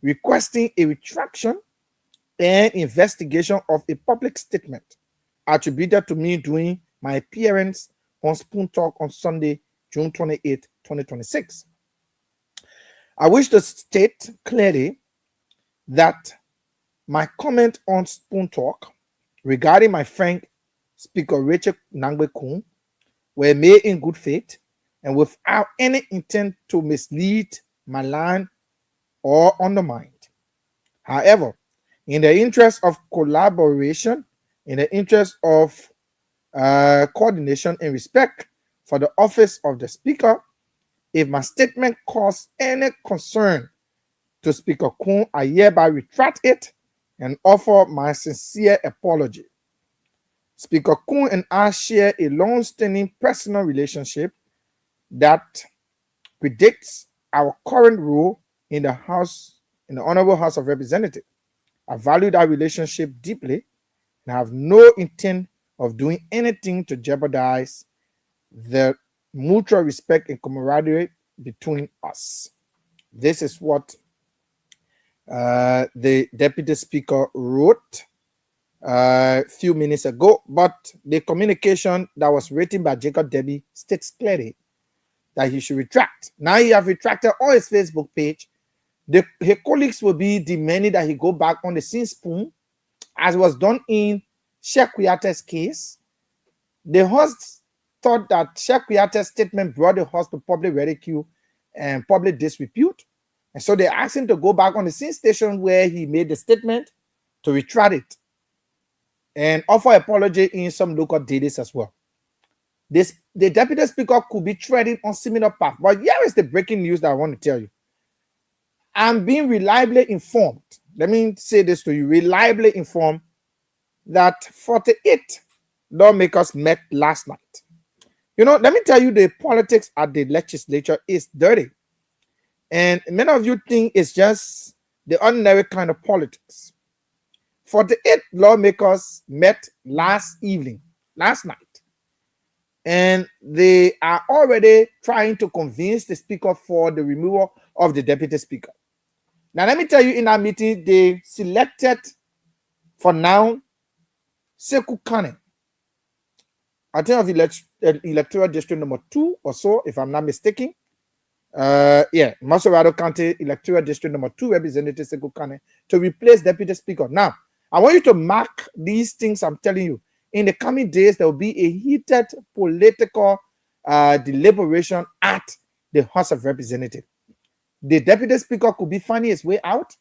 requesting a retraction and investigation of a public statement attributed to me during my appearance on Spoon Talk on Sunday, June 28, 2026. I wish to state clearly that my comment on Spoon Talk regarding my friend Speaker Rachel Nangbe-Kun were made in good faith and without any intent to mislead, malign, or undermine. However, in the interest of collaboration, in the interest of coordination and respect for the office of the Speaker, if my statement caused any concern to Speaker Kun, I hereby retract it and offer my sincere apology. Speaker Kun and I share a long-standing personal relationship that predates our current role in the House, in the Honorable House of Representatives. I value that relationship deeply and have no intent of doing anything to jeopardize the mutual respect and camaraderie between us. This is what the Deputy Speaker wrote a few minutes ago, but the communication that was written by Jacob Debbie states clearly that he should retract. Now he have retracted on his Facebook page. His colleagues will be demanding that he go back on the scene spoon, as was done in Sheikh Kouyate's case. The host thought that Sheikh Kouyate's statement brought the host to public ridicule and public disrepute, and so they asked him to go back on the scene station where he made the statement to retract it and offer apology in some local dailies as well. The Deputy Speaker could be treading on similar path. But here is the breaking news that I want to tell you. I'm being reliably informed. Let me say this to you. Reliably informed that 48 lawmakers met last night. You know, let me tell you, the politics at the legislature is dirty. And many of you think it's just the ordinary kind of politics. 48 lawmakers met last night. And they are already trying to convince the Speaker for the removal of the Deputy Speaker. Now, let me tell you, in that meeting, they selected, for now, Sekou Kane, I think of electoral district number 2 or so, if I'm not mistaken. Masorado County electoral district number 2 representative Sekou Kane to replace Deputy Speaker. Now, I want you to mark these things I'm telling you. In the coming days, there will be a heated political deliberation at the House of Representatives. The Deputy Speaker could be finding his way out,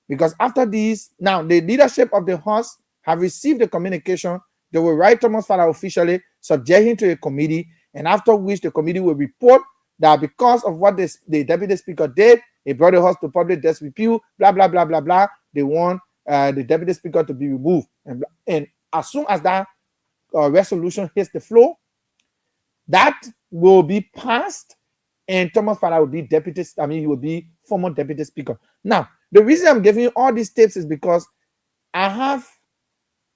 because after these, now the leadership of the House have received the communication. They will write Thomas Fala officially, subject him to a committee, and after which the committee will report that because of what the Deputy Speaker did, he brought the House to public disrepute, blah, blah, blah, blah, blah. They want the Deputy Speaker to be removed. And as soon as that resolution hits the floor, that will be passed, and Thomas Fala will be he will be former Deputy Speaker. Now, the reason I'm giving you all these tips is because I have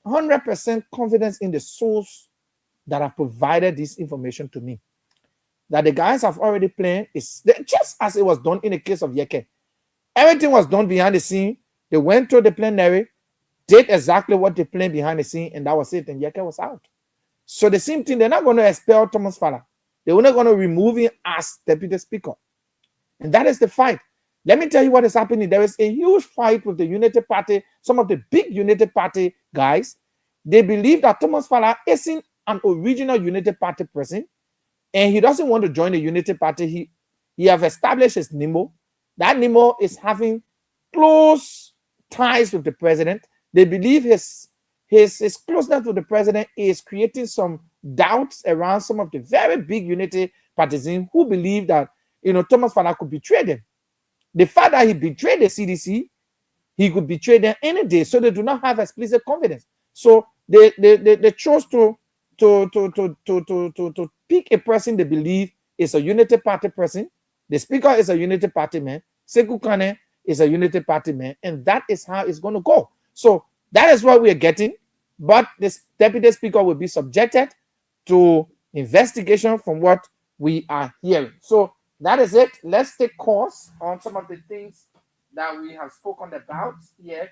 100% confidence in the source that have provided this information to me. That the guys have already planned is just as it was done in the case of Yeke. Everything was done behind the scene. They went to the plenary, did exactly what they planned behind the scene, and that was it. And Yeke was out. So the same thing, they're not going to expel Thomas Fala. They're not going to remove him as Deputy Speaker. And that is the fight. Let me tell you what is happening. There is a huge fight with the Unity Party. Some of the big Unity Party guys, they believe that Thomas Fala isn't an original Unity Party person, and he doesn't want to join the Unity Party. He have established his NIMO. That NIMO is having close ties with the president. They believe his closeness with the president is creating some doubts around some of the very big Unity partisans who believe that, Thomas Fala could betray them. The fact that he betrayed the CDC, he could betray them any day. So they do not have explicit confidence. So they chose to pick a person they believe is a unity party person. The speaker is a unity party man. Sekou Kane is a unity party man, and that is how it's going to go. So that is what we are getting. But this deputy speaker will be subjected to investigation from what we are hearing. So that is it. Let's take course on some of the things that we have spoken about here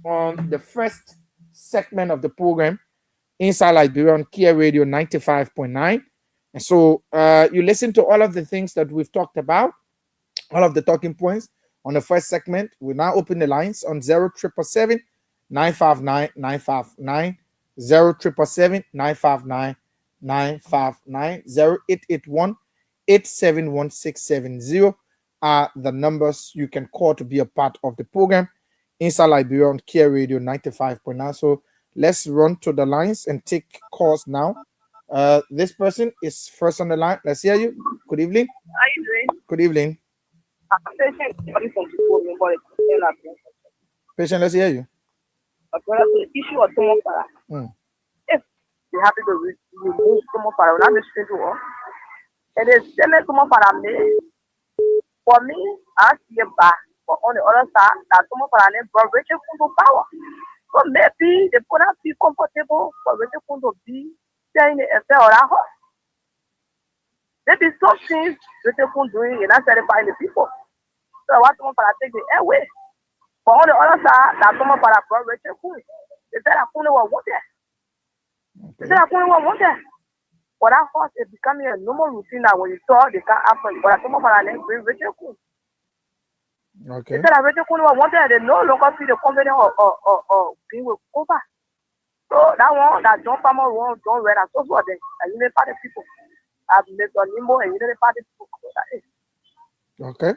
on the first segment of the program inside Liberia on Kear Radio 95.9. And so you listen to all of the things that we've talked about, all of the talking points on the first segment. We now open the lines on 0777 959 959, 0777 959 959, 0881 871670 are the numbers you can call to be a part of the program inside Liberia on Kear Radio 95.9. So let's run to the lines and take calls now. This person is first on the line. Let's hear you. Good evening. How you doing? Good evening. Patient, let's hear you. The issue of Tomopara. If you happy to remove Tomopara, not the street war, it is still Tomopara me. For me, I see a back. But on the other side, that Tomopara brought Richard Kundo power. So maybe they could not be comfortable for Richard Kundo be saying the affair or a horse. There be some things Richard Kundo doing and not satisfying the people. So what Tomopara take the airway. But on the other side, that Tomopara brought Richard Kundo. They said I couldn't want that. They said I couldn't want that. But that horse is becoming a normal routine now when you saw the car happen. But I Tomopara bring Richard Kundo. Okay. They said I Richard Kundo wanted they no longer feel the confidence or being with over. So that one, that John Palmer one, John Red, and so forth, and you know, party people. I've made on Nimbo and you know, the party people. Okay.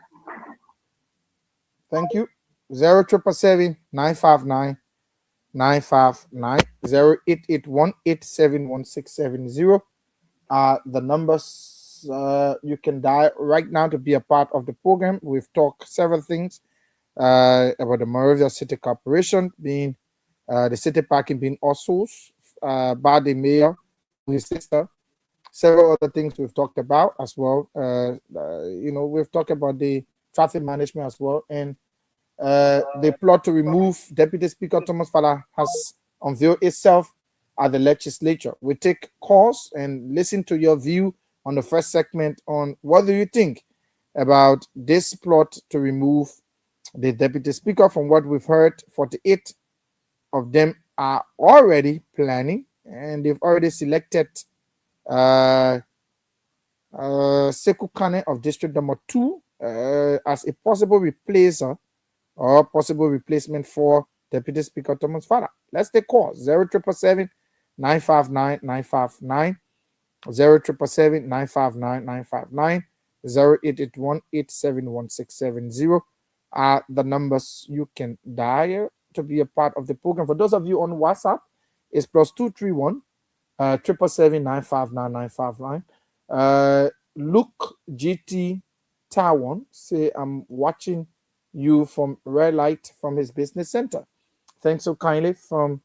Thank you. 0777 959 959, 0881 871670 are the numbers you can dial right now to be a part of the program. We've talked several things about the Monrovia City Corporation being the city parking being outsourced by the mayor, his sister. Several other things we've talked about as well. We've talked about the traffic management as well, and the plot to remove Deputy Speaker Thomas Fala has unveiled itself at the legislature. We take calls and listen to your view on the first segment on what do you think about this plot to remove the Deputy Speaker. From what we've heard, 48 of them are already planning, and they've already selected Sekou Kane of District Number 2 as a possible replacer or possible replacement for Deputy Speaker Thomas Fala. Let's take calls. 0777 959 959, 0777 959 959, 0881 871670 are the numbers you can dial to be a part of the program. For those of you on WhatsApp, it's +231 777 959 959. Luke GT Taiwan say I'm watching you from Red Light from his business center. Thanks so kindly from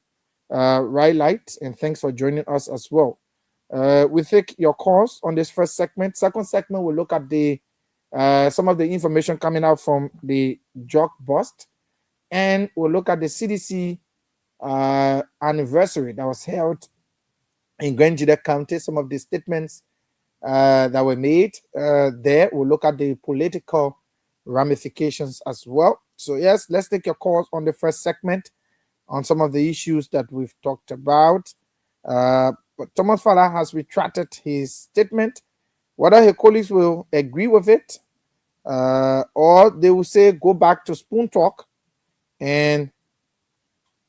Red Light, and thanks for joining us as well. We take your calls on this first segment. Second segment, we'll look at the some of the information coming out from the drug bust, and we'll look at the CDC anniversary that was held in Grangeda County. Some of the statements that were made there. We'll look at the political ramifications as well. So yes, let's take your calls on the first segment on some of the issues that we've talked about. But Thomas Fala has retracted his statement. Whether his colleagues will agree with it or they will say go back to spoon talk and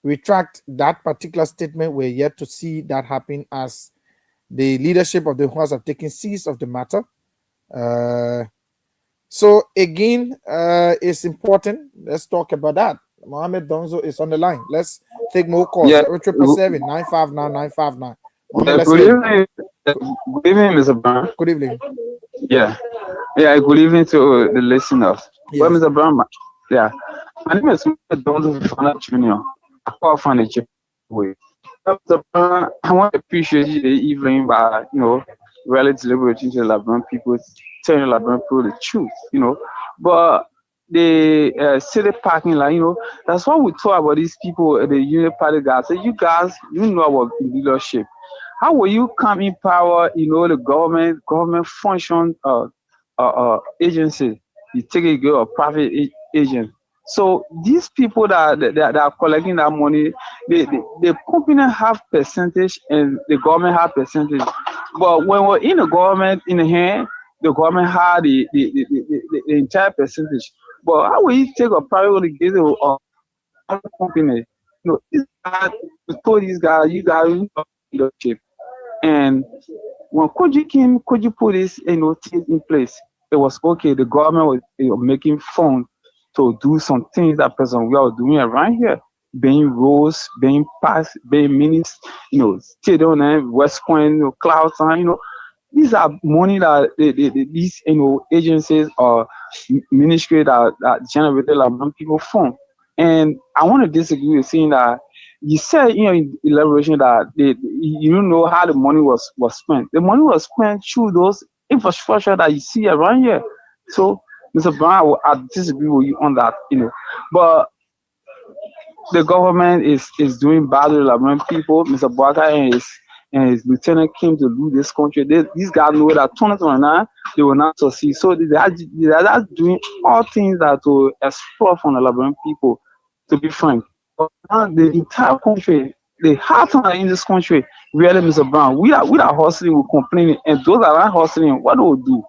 retract that particular statement, we're yet to see that happen, as the leadership of the House have taken seize of the matter. So again, it's important. Let's talk about that. Mohammed Donzo is on the line. Let's take more calls. Yeah. 777 959 959. Good evening. Good evening, Mr. Brown. Good evening. Yeah. Good evening to the listeners. Yes. Well, Mr. Brown, yeah. My name is Donzo Fana Jr. I call Fana Jr. Mr. Brown, I want to appreciate you the evening by, really deliberating to the Liberian people, telling the Liberian people the truth, But the city parking lot, that's what we talk about these people, the Union Party guys. Say, you guys, you know about leadership. How will you come in power, the government function agency? You take it, go a private agent. So these people that are collecting that money, the company have percentage and the government have percentage. But when we're in the government in the hand, the government have the entire percentage. But how will you take a private give it a company? These guys, we told these guys, you guys leadership. And when Koji put this things in place, it was okay. The government was making funds to do some things that person we are doing around here, being roads, being paths, being minis, stadium and West Point, Cloud Town, these are money that these agencies or ministry that generated like people fund. And I want to disagree with saying that you said in elaboration that you don't know how the money was spent. The money was spent through those infrastructure that you see around here. So Mr. Brown, I disagree with you on that, But the government is doing bad with the Liberian people. Mr. Bwaka and his lieutenant came to lose this country. These guys know that 2029 they will not succeed. So they are doing all things that will exploit from the Liberian people, to be frank. But now the entire country, the heart in this country, really, Mr. Brown, we are hustling, we're complaining, and those that are hustling, what do we do?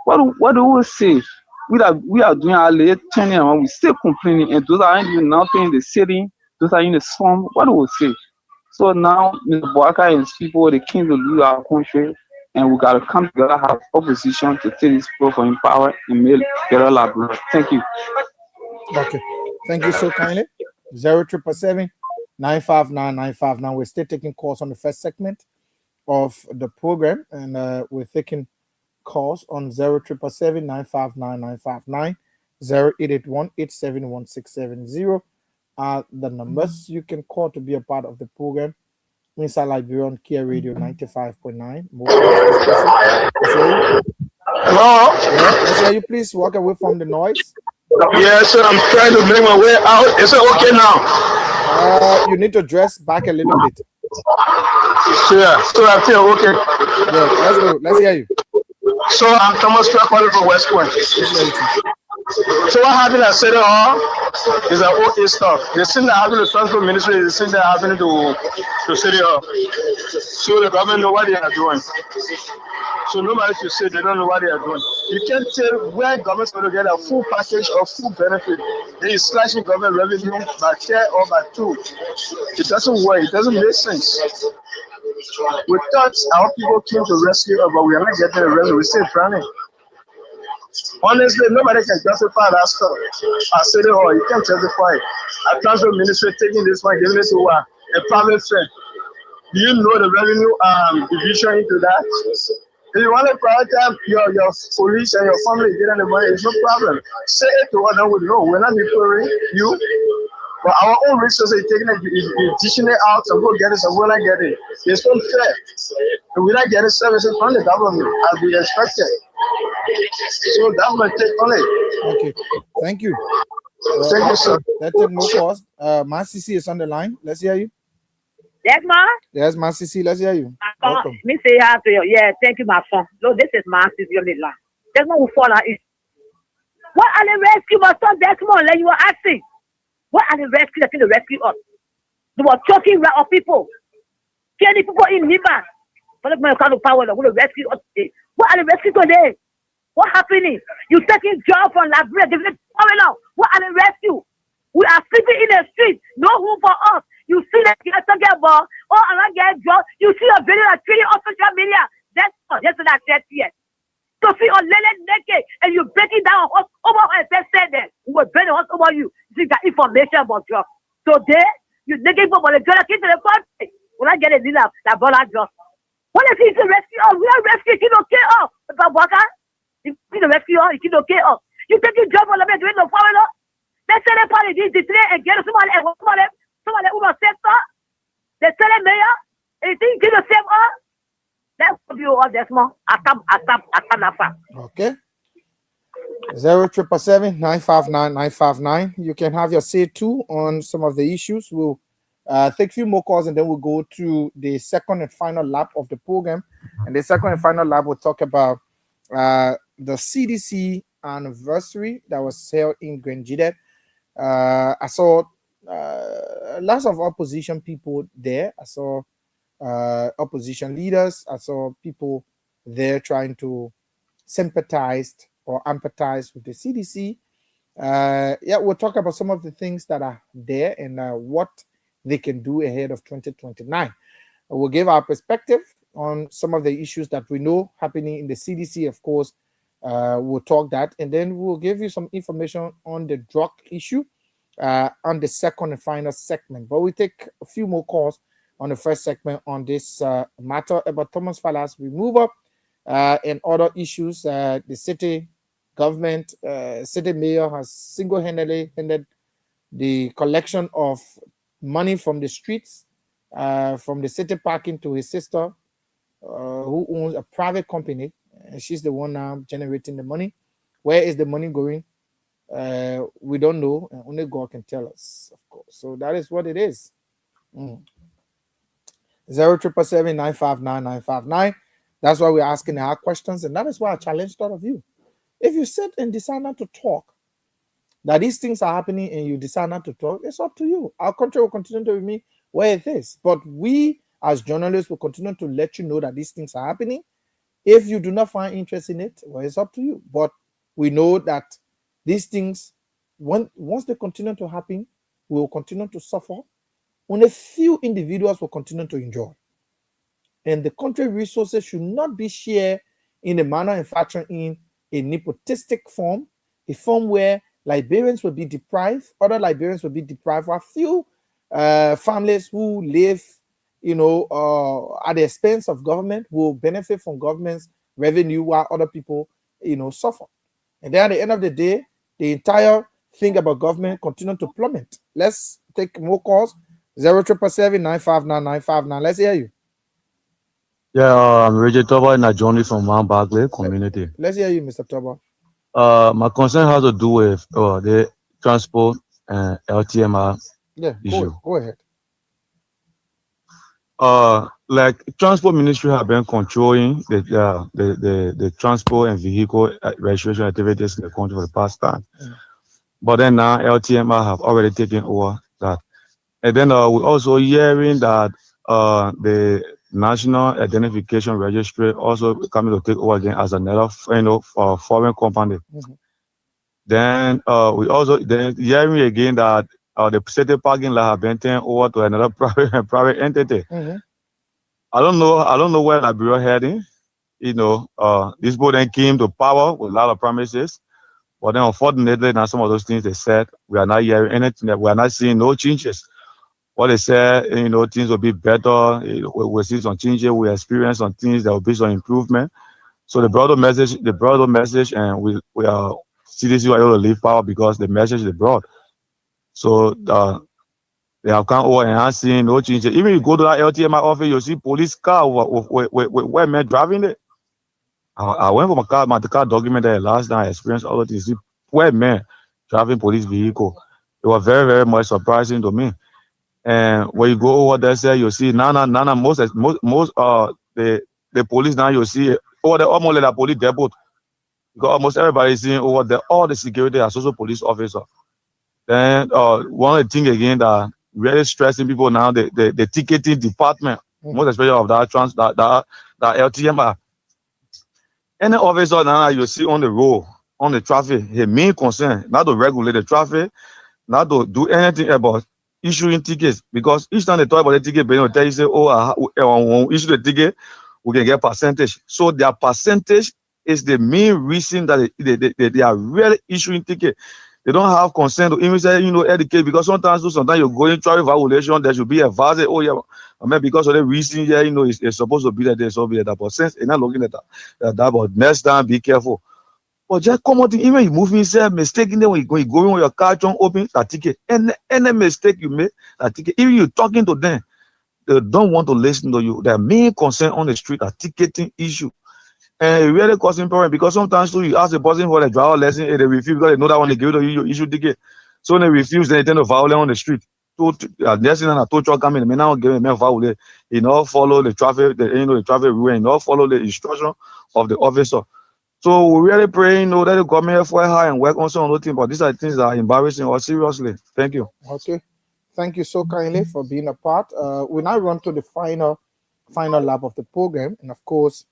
What do we say? We are doing our late turning around, we still complaining, and those are doing nothing in the city, those are in the slum, what do we say? So now Mr. Bwaka and his people, they came to lose our country, and we gotta come together, have opposition to take this people from power and make better Liberia. Thank you. Okay, thank you so kindly. 0777 959 959. We're still taking calls on the first segment of the program, and we're taking calls on 0777 959 959, 0881 871 670. The numbers you can call to be a part of the program inside Liberia on Kear Radio 95.9. Hello? Yeah, let's hear you. Please walk away from the noise. Yes, sir. I'm trying to make my way out. Is it okay now? You need to dress back a little bit. Yeah, so I feel okay. Yeah, let's go. Let's hear you. So I'm Thomas calling from West Point. So what happened at City Hall is that OK stuff. The thing that happened to Transport Ministry is the thing that happened to City Hall. So the government know what they are doing. So nobody should say they don't know what they are doing. You can't tell where government's going to get a full package or full benefit. They is slashing government revenue by 10 or by 2. It doesn't work. It doesn't make sense. We thought our people came to rescue us, but we are not getting the rescue. We're still running. Honestly, nobody can justify that stuff. I said it all. You can't justify it. A transport ministry taking this one, giving it to a private firm. Do you know the revenue division into that? If you want to prioritize your police and your family getting the money, it's no problem. Say it to us, then we know. We're not employing you. But our own resources taking it, dishing it out, and go get it, and we're not getting it. It's not fair. And we're not getting services from the government as we expected. So that will take on it. Okay, thank you. Thank you, sir. Let's take more calls. My CC is on the line. Let's hear you. Yes, ma. Yes, my CC. Let's hear you. Welcome. Me say hi to you. Yeah, thank you, my son. No, this is my CC on the line. There's no who fall out. What are the rescue, my son? Desmond, like you were asking. What are the rescue that can rescue us? They were choking our people. Killing people in Liberia. But the kind of power that will rescue us today. What are the rescue today? What happening? You taking job from Liberia, giving it power now. What are the rescue? We are sleeping in the street. No room for us. You see that you're talking about, oh, I'm not getting job. You see a video that's tweeting on social media. That's what I said here. To see on Lele naked and you break it down over and said that we will break the house over you. You see that information about drugs. So there, you naked people the girl came to the country. When I get a deal that ball drugs. What is it to rescue us? We are rescuing okay us. About Waka, you see the rescue us, you can okay us. You take your job on the bed doing no power. Let's say the party did today and get somebody who will save us. They tell the mayor, and you think you can save us. Let's do all this more. Atap. Okay. 077-959-959. You can have your say too on some of the issues. We'll take a few more calls and then we'll go to the second and final lap of the program. And the second and final lap will talk about the CDC anniversary that was held in Grenjide. I saw lots of opposition people there. I saw opposition leaders. I saw people there trying to sympathize or empathize with the CDC. We'll talk about some of the things that are there and what they can do ahead of 2029. We'll give our perspective on some of the issues that we know happening in the CDC. Of course, we'll talk that, and then we'll give you some information on the drug issue on the second and final segment. But we take a few more calls on the first segment on this matter about Thomas Fallas removal and other issues. The city government, city mayor has single-handedly ended the collection of money from the streets, from the city parking to his sister, who owns a private company. She's the one now generating the money. Where is the money going? We don't know. Only God can tell us, of course. So that is what it is. 077-959-959. That's why we're asking our questions, and that is why I challenged all of you. If you sit and decide not to talk, that these things are happening and you decide not to talk, it's up to you. Our country will continue to remain where it is. But we, as journalists, will continue to let you know that these things are happening. If you do not find interest in it, well, it's up to you. But we know that these things, once they continue to happen, we will continue to suffer. Only a few individuals will continue to enjoy. And the country resources should not be shared in a manner and fashion in a nepotistic form, a form where Liberians will be deprived, other Liberians will be deprived. A few families who live, at the expense of government will benefit from government's revenue, while other people, suffer. And then at the end of the day, the entire thing about government continue to plummet. Let's take more calls. 077-959-959. Let's hear you. Yeah, I'm Reggie Toba in a journey from Mount Barclay community. Okay. Let's hear you, Mr. Toba. My concern has to do with the transport and LTMR issue. Go ahead. Like transport ministry have been controlling the transport and vehicle registration activities in the country for the past time. But then now LTMR have already taken over that. And then we're also hearing that the National Identification Registry also coming to take over again as another, for foreign company. Then we also hearing again that the city parking lot have been turned over to another private entity. I don't know where Liberia heading. This board then came to power with a lot of promises, but then unfortunately now some of those things they said, we are not hearing anything. We are not seeing no changes. What they said, things will be better. We'll see some changes. We experience some things that will be some improvement. So the broader message, and we are CDC were able to leave power because the message they brought. So they have come over and are seeing no changes. Even you go to that LTMI office, you see police car with men driving it. I went for my car document that last time I experienced all of this. See white men driving police vehicle. It was very, very much surprising to me. And when you go over there, say you see most the police now you see over there almost like a police depot. Because almost everybody is seeing over there, all the security are social police officer. Then one of the things again that really stressing people now, the ticketing department, most especially of that LTMR. Any officer now you see on the road, on the traffic, his main concern, not to regulate the traffic, not to do anything about issuing tickets, because each time they talk about the ticket, they tell you say, when we issue the ticket, we can get percentage. So their percentage is the main reason that they are really issuing ticket. They don't have consent to even say, educate, because sometimes you're going traffic violation, there should be advised, because of the reason here, it's supposed to be that there's supposed to be that. But since they're not looking at that, but next time be careful. But just come out, even you move inside, mistaking them when you go in with your car, open that ticket. Any mistake you make, that ticket, even you talking to them, They don't want to listen to you. Their main concern on the street are ticketing issue. And it really causing problem because sometimes too, you ask the person for the driver lesson and they refuse because they know that when they give it to you, you issue ticket. So when they refuse, then they tend to violate on the street. Next thing I told you, coming, me now give me violate. You know, follow the traffic, the traffic rule, you know, follow the instruction of the officer. So we really pray, that the government FY high and work on some other things, but these are things that are embarrassing or seriously. Thank you. Okay. Thank you so kindly for being a part. We now run to the final lap of the program, and of course,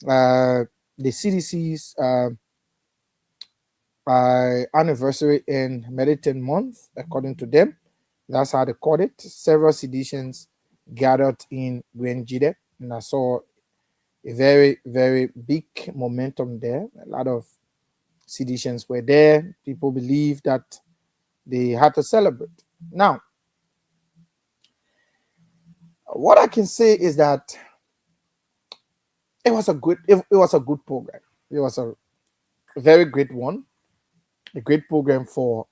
the CDC's anniversary in Meditation Month, according to them. That's how they called it. Several seditions gathered in Gwenjide, and I saw a very, very big momentum there. A lot of seditions were there. People believe that they had to celebrate. Now, what I can say is that it was a good program. It was a very great one. A great program for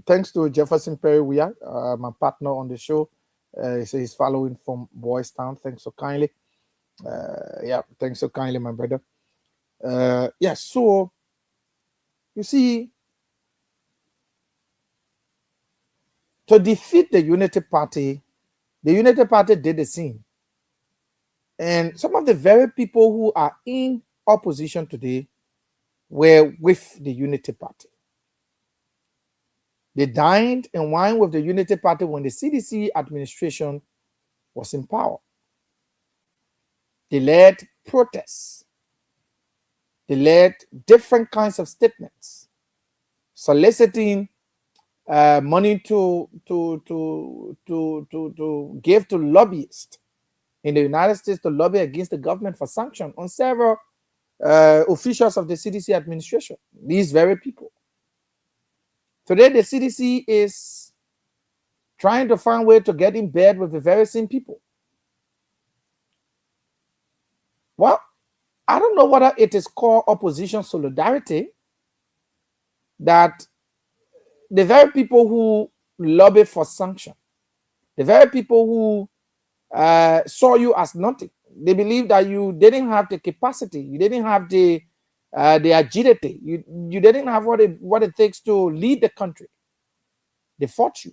thanks to Jefferson Perry Weir, my partner on the show. He's following from Boys Town. Thanks so kindly. Thanks so kindly, my brother. So you see, to defeat the Unity Party did the same. And some of the very people who are in opposition today were with the Unity Party. They dined and wined with the Unity Party when the CDC administration was in power. They led protests. They led different kinds of statements, soliciting money to give to lobbyists in the United States to lobby against the government for sanction on several officials of the CDC administration. These very people. Today, the CDC is trying to find a way to get in bed with the very same people. Well, I don't know whether it is called opposition solidarity, that the very people who lobby for sanction, the very people who saw you as nothing, they believe that you didn't have the capacity, you didn't have the agility, you didn't have what it takes to lead the country. They fought you.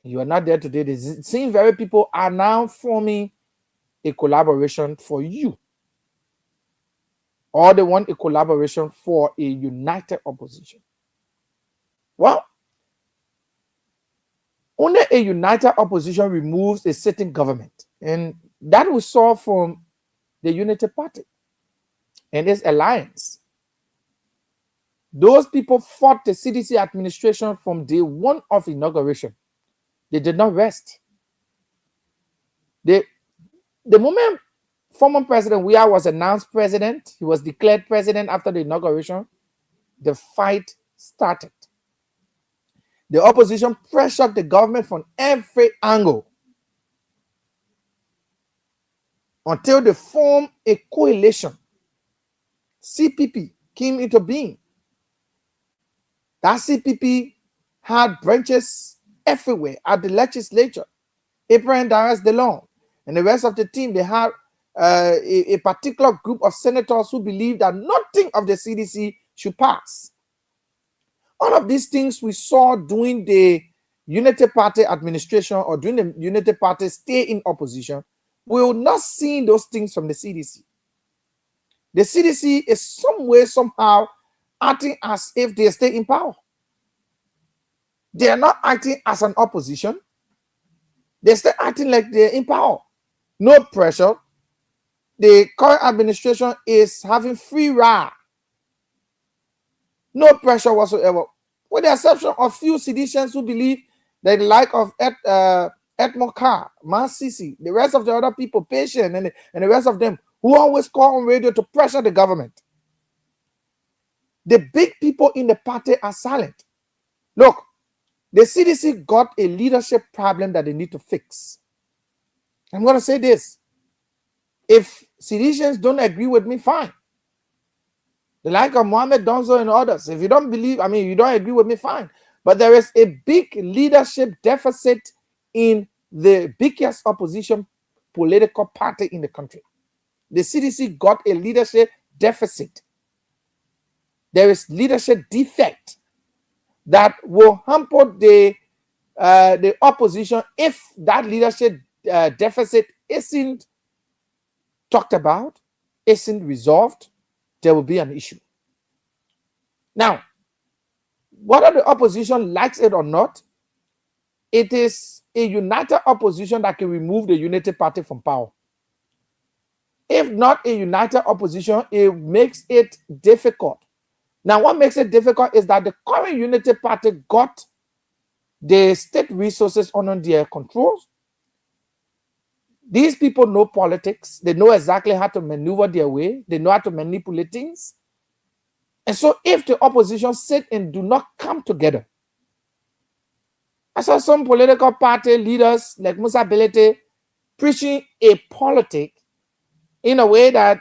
You are not there today. The same very people are now forming a collaboration for you, or they want a collaboration for a united opposition. Well, only a united opposition removes a sitting government, and that we saw from the Unity Party and its alliance. Those people fought the CDC administration from day one of inauguration. They did not rest. The moment former President Weir was announced president, he was declared president after the inauguration, the fight started. The opposition pressured the government from every angle until they formed a coalition. CPP came into being. That CPP had branches everywhere at the legislature. Abraham Darius DeLong and the rest of the team, they had a particular group of senators who believed that nothing of the CDC should pass. All of these things we saw during the Unity Party administration or during the Unity Party stay in opposition, we will not see those things from the CDC. The CDC is some way, somehow acting as if they stay in power. They are not acting as an opposition. They stay acting like they're in power. No pressure. The current administration is having free ride. No pressure whatsoever, with the exception of few seditionists who believe that the like of Edmond Kear, Sisi, the rest of the other people, Patient, and the rest of them who always call on radio to pressure the government. The big people in the party are silent. Look, the CDC got a leadership problem that they need to fix. I'm going to say this. If seditionists don't agree with me, fine. The like of Mohammed Donzo and others. If you don't believe, you don't agree with me, fine. But there is a big leadership deficit in the biggest opposition political party in the country. The CDC got a leadership deficit. There is leadership defect that will hamper the opposition. If that leadership deficit isn't talked about, isn't resolved, there will be an issue. Now, whether the opposition likes it or not, it is a united opposition that can remove the unity party from power. If not a united opposition, it makes it difficult. Now, what makes it difficult is that the current unity party got the state resources under their control. These people know politics. They know exactly how to maneuver their way. They know how to manipulate things. And so if the opposition sit and do not come together, I saw some political party leaders like Musa Belete preaching a politic in a way that,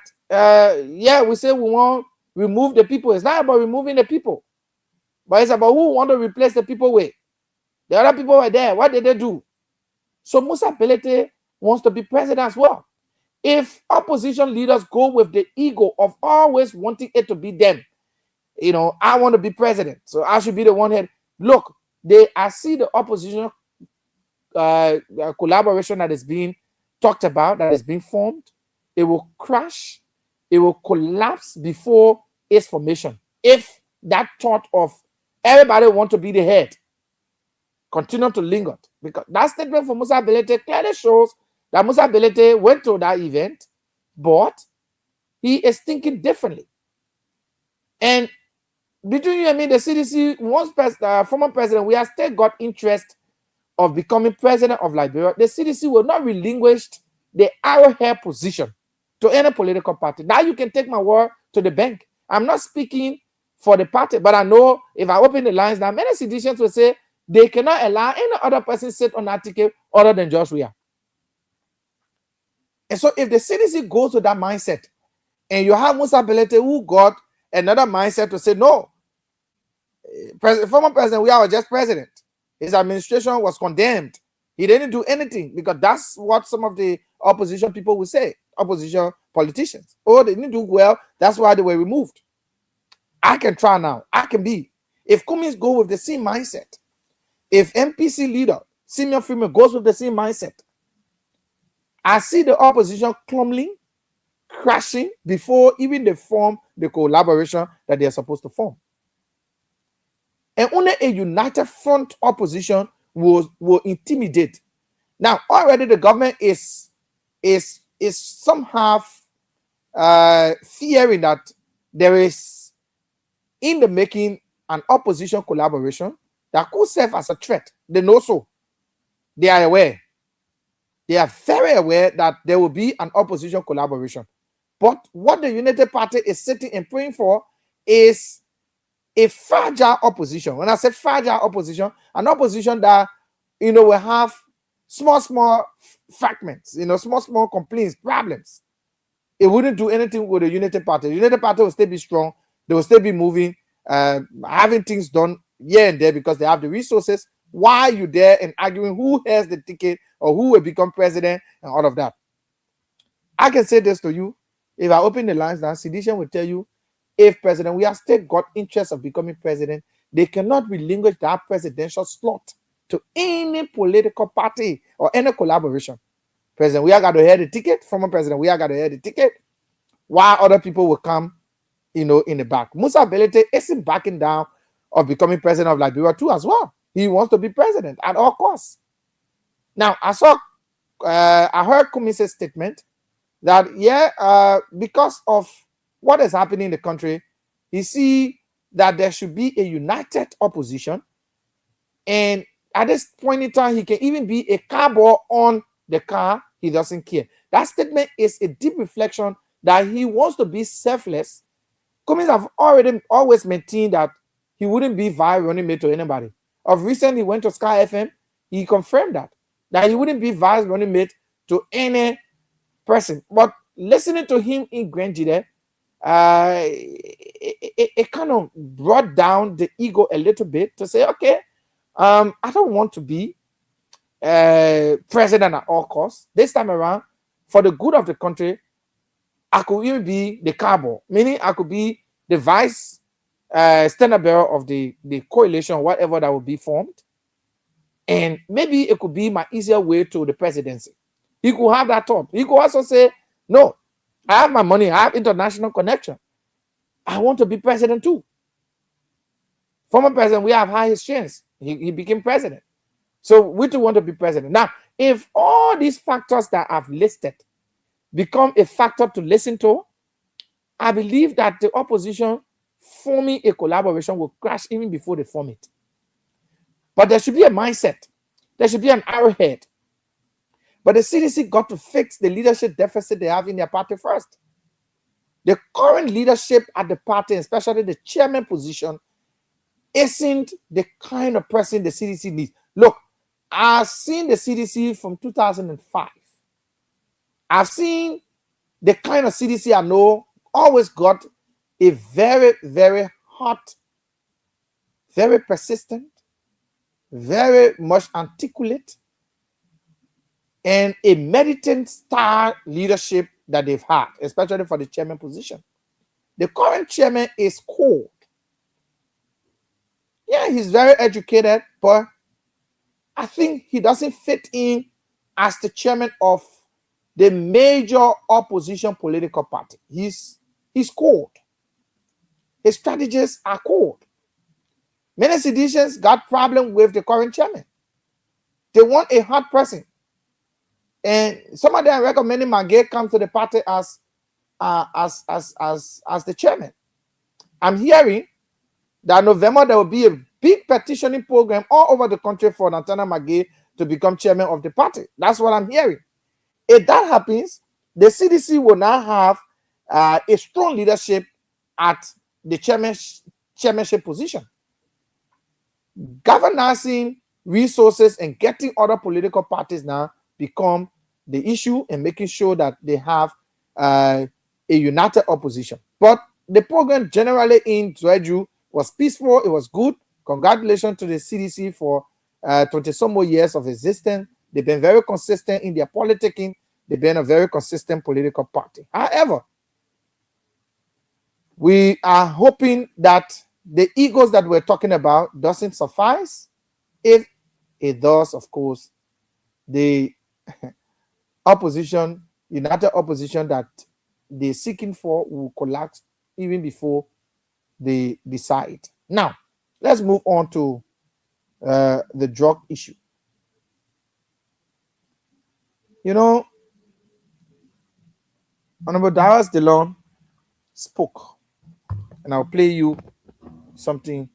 we say we want to remove the people. It's not about removing the people, but it's about who want to replace the people with. The other people were there. What did they do? So Musa Belete wants to be president as well. If opposition leaders go with the ego of always wanting it to be them, I want to be president, so I should be the one head. Look, I see the opposition collaboration that is being talked about, that is being formed. It will crash. It will collapse before its formation. If that thought of everybody want to be the head continue to linger, because that statement from Musa Belete clearly shows that Musa Belete went to that event, but he is thinking differently. And between you and me, the CDC, former president, we have still got interest of becoming president of Liberia. The CDC will not relinquish the arrowhead position to any political party. Now you can take my word to the bank. I'm not speaking for the party, but I know if I open the lines now, many citizens will say they cannot allow any other person sit on that ticket other than Josh Weah. And so if the CDC goes to that mindset, and you have Musa Belete who got another mindset to say, no, former president Weah was just president. His administration was condemned. He didn't do anything, because that's what some of the opposition people will say, opposition politicians. Oh, they didn't do well. That's why they were removed. I can try now. I can be. If Cummings go with the same mindset, if MPC leader Simeon Freeman goes with the same mindset, I see the opposition crumbling, crashing before even they form the collaboration that they are supposed to form. And only a united front opposition will intimidate. Now, already the government is somehow fearing that there is in the making an opposition collaboration that could serve as a threat. They know so. They are aware. They are very aware that there will be an opposition collaboration. But what the United Party is sitting and praying for is a fragile opposition. When I say fragile opposition, an opposition that will have small fragments, small complaints, problems. It wouldn't do anything with the United Party. The United Party will still be strong. They will still be moving, having things done here and there because they have the resources. Why are you there and arguing who has the ticket or who will become president and all of that? I can say this to you. If I open the lines now, Sedition will tell you, if President Weah still got interest of becoming president, they cannot relinquish that presidential slot to any political party or any collaboration. President Weah got to hear the ticket. Former President Weah got to hear the ticket, while other people will come, in the back. Musa Belete isn't backing down of becoming president of Liberia too as well. He wants to be president at all costs. Now, I heard Cummings' statement that, because of what is happening in the country, he see that there should be a united opposition. And at this point in time, he can even be a cowboy on the car. He doesn't care. That statement is a deep reflection that he wants to be selfless. Cummings have always maintained that he wouldn't be vice running mate to anybody. Of recent, he went to Sky FM. He confirmed that he wouldn't be vice running mate to any person. But listening to him in Granjide, it kind of brought down the ego a little bit to say, okay, I don't want to be president at all costs. This time around, for the good of the country, I could even be the cowboy, meaning I could be the vice standard bearer of the coalition, whatever that will be formed. And maybe it could be my easier way to the presidency. He could have that thought. He could also say, no, I have my money, I have international connection. I want to be president too. Former president, we have high his chance. He became president. So we too want to be president. Now, if all these factors that I've listed become a factor to listen to, I believe that the opposition forming a collaboration will crash even before they form it. But there should be a mindset. There should be an arrowhead. But the CDC got to fix the leadership deficit they have in their party first. The current leadership at the party, especially the chairman position, isn't the kind of person the CDC needs. Look, I've seen the CDC from 2005. I've seen the kind of CDC I know always got a very, very hot, very persistent, very much articulate, and a militant style leadership that they've had, especially for the chairman position. The current chairman is cold. Yeah, he's very educated, but I think he doesn't fit in as the chairman of the major opposition political party. He's cold. His strategies are cold. Many citizens got problem with the current chairman. They want a hot person. And some of them recommending Magay come to the party as the chairman. I'm hearing that November there will be a big petitioning program all over the country for Nathaniel Magay to become chairman of the party. That's what I'm hearing. If that happens, the CDC will now have a strong leadership at the chairmanship position. Governing resources and getting other political parties now become the issue, and making sure that they have a united opposition. But the program generally in Zweju was peaceful. It was good. Congratulations to the CDC for 20 some more years of existence. They've been very consistent in their politicking. They've been a very consistent political party. However, we are hoping that the egos that we're talking about doesn't suffice. If it does, of course, the opposition, united opposition that they're seeking for will collapse even before they decide. Now, let's move on to the drug issue. You know, Honorable Darius DeLon spoke, and I'll play you something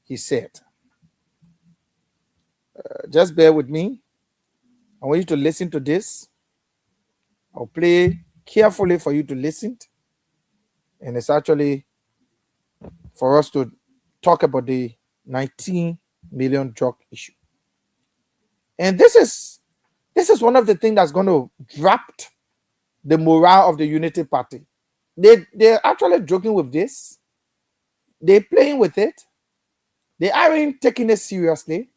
he said. Just bear with me. I want you to listen to this. I'll play carefully for you to listen. And it's actually for us to talk about the 19 million drug issue. And this is one of the things that's going to drop the morale of the Unity Party. They're actually joking with this. They're playing with it. They aren't taking it seriously.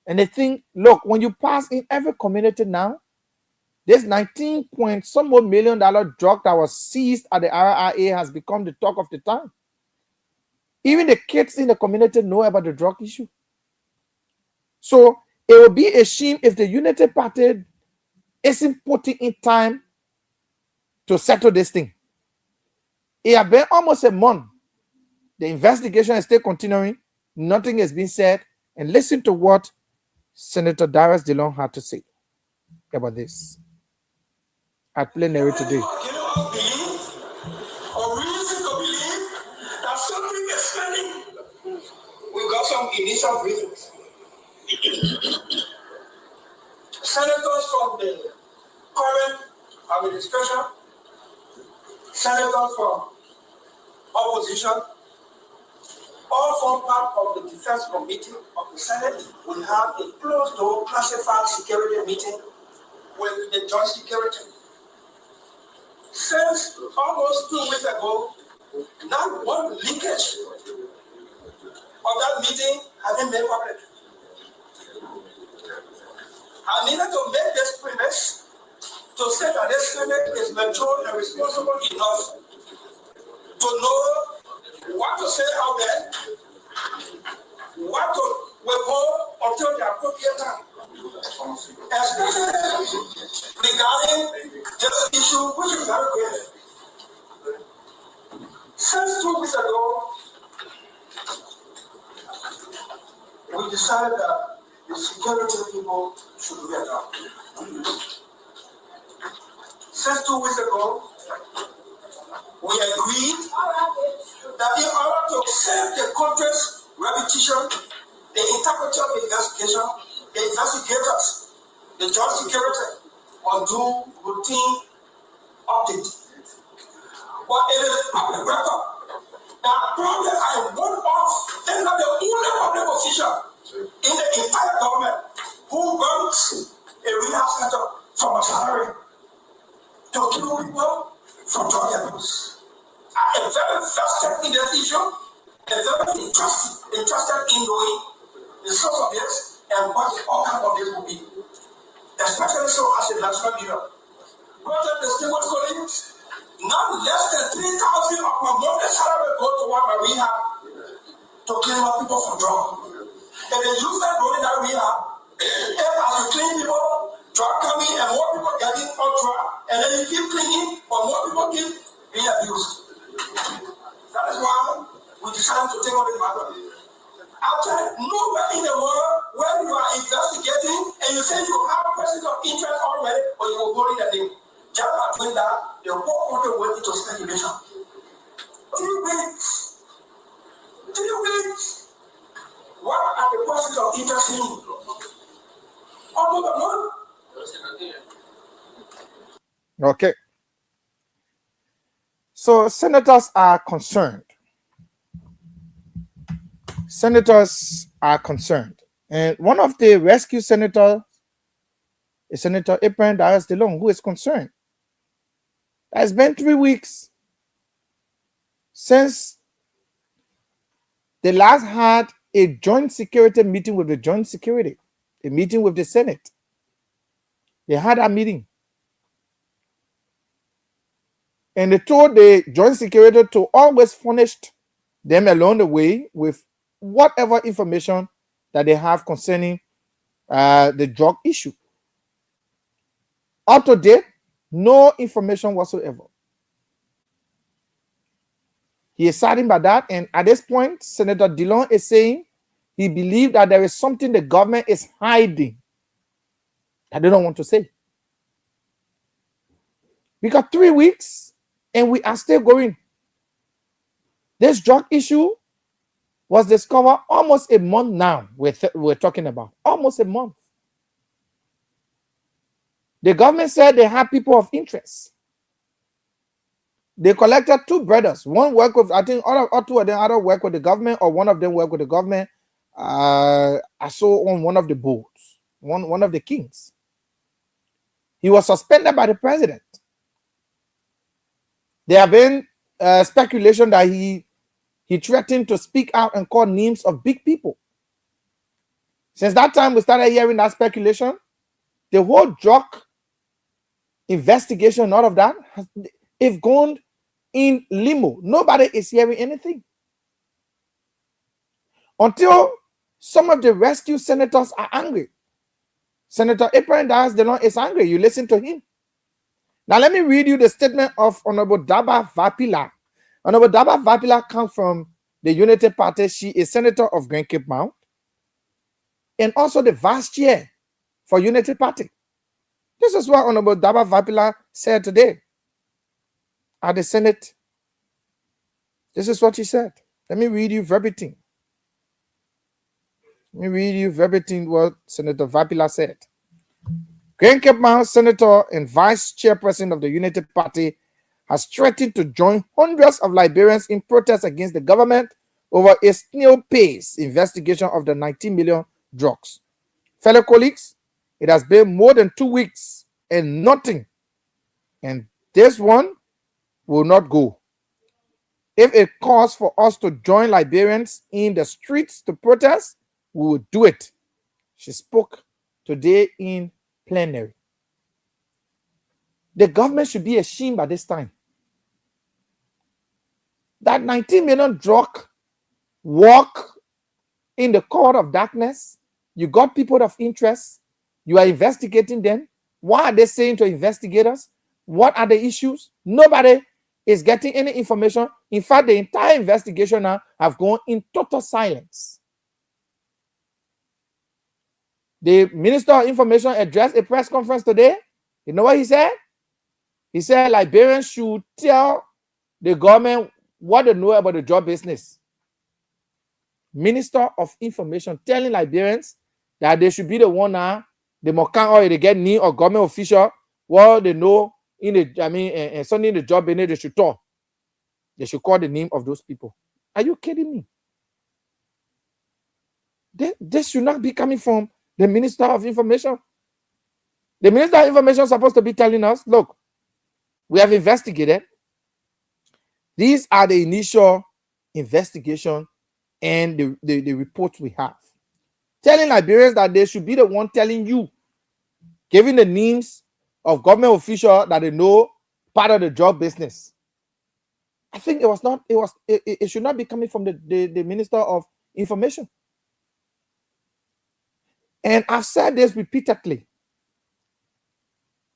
And they think, look, when you pass in every community now, this 19 point some more $1 million drug that was seized at the RRA has become the talk of the town. Even the kids in the community know about the drug issue. So it will be a shame if the Unity Party isn't putting in time to settle this thing. It has been almost a month. The investigation is still continuing. Nothing has been said. And listen to what Senator Darius DeLon had to say about this at plenary today. Or reason to believe that something is spending. We've got some initial briefings. Senators from the current administration, senators from opposition, all form part of the Defense Committee of the Senate. We have a closed-door classified security meeting with the Joint Security. Since almost 2 weeks ago, not one leakage of that meeting has been made public. I needed to make this premise to say that this Senate is mature and responsible enough to know what to say out there, what to withhold until the appropriate time. Especially regarding this issue, which is very grave. Since 2 weeks ago, we decided that the security people should be adopted. Since 2 weeks ago, we agreed that in order to save the country's reputation, the integrity of the investigation, the investigators, the joint security, will do routine updates. But it is public record that probably I one off and not the only public official in the entire government who runs a rehab center from a salary to kill people from drug abuse. I am very vested in this issue and very interested in knowing the source of this and what the outcome of this will be. Especially so as a national leader. Brothers and distinguished colleagues, not less than 3,000 of my monthly salary go toward my rehab to clean up people from drug. If they use that money in that rehab, if as you clean people, drug coming and more people getting on drug, and then you keep cleaning, but more people keep being abused. That is why we decided to take on this matter. After nowhere in the world where you are investigating and you say you have persons of interest already, but you will go in the name. Just by doing that, the whole country went into speculation. 3 weeks. 3 weeks. What are the persons of interest in? Almost a month. Okay. So senators are concerned. Senators are concerned. And one of the rescue senators is Senator Abraham Dias DeLong, who is concerned. It has been 3 weeks since they last had a joint security meeting with the joint security, a meeting with the Senate. They had a meeting. And they told the joint security to always furnish them along the way with whatever information that they have concerning the drug issue. Up to date, no information whatsoever. He is saddened by that, and at this point, Senator DeLong is saying he believes that there is something the government is hiding that they don't want to say. We got 3 weeks, and we are still going. This drug issue was discovered almost a month now. We're talking about almost a month. The government said they had people of interest. They collected 2 brothers. One worked with, I think, or 2 of them either work with the government or one of them worked with the government. I saw on one of the boards, one of the kings. He was suspended by the president. There have been speculation that he threatened to speak out and call names of big people. Since that time, we started hearing that speculation. The whole drug investigation, all of that, has gone in limbo. Nobody is hearing anything. Until some of the rescue senators are angry. Senator Abraham Dias DeLong is angry. You listen to him. Now, let me read you the statement of Honorable Daba Vapila. Honorable Daba Vapila comes from the Unity Party. She is Senator of Grand Cape Mount and also the Vice Chair for Unity Party. This is what Honorable Daba Vapila said today at the Senate. This is what he said. Let me read you verbatim. Let me read you verbatim what Senator Vapila said. Grand Cape Mount Senator and Vice Chairperson of the Unity Party has threatened to join hundreds of Liberians in protest against the government over a snail-paced investigation of the 19 million drugs. Fellow colleagues, it has been more than 2 weeks and nothing. And this one will not go. If it calls for us to join Liberians in the streets to protest, we will do it. She spoke today in plenary. The government should be ashamed by this time. That 19 million drug walk in the court of darkness. You got people of interest. You are investigating them. What are they saying to investigators? What are the issues? Nobody is getting any information. In fact, the entire investigation now have gone in total silence. The Minister of Information addressed a press conference today. You know what he said? He said Liberians should tell the government what they know about the drug business. Minister of Information telling Liberians that they should be the one now, the Mokan or they get name or government official, what they know in the, something in the job business, they should talk. They should call the name of those people. Are you kidding me? This should not be coming from the Minister of Information. The Minister of Information is supposed to be telling us, look, we have investigated. These are the initial investigation and the reports we have. Telling Liberians that they should be the one telling you, giving the names of government officials that they know part of the drug business. I think it should not be coming from the Minister of Information. And I've said this repeatedly.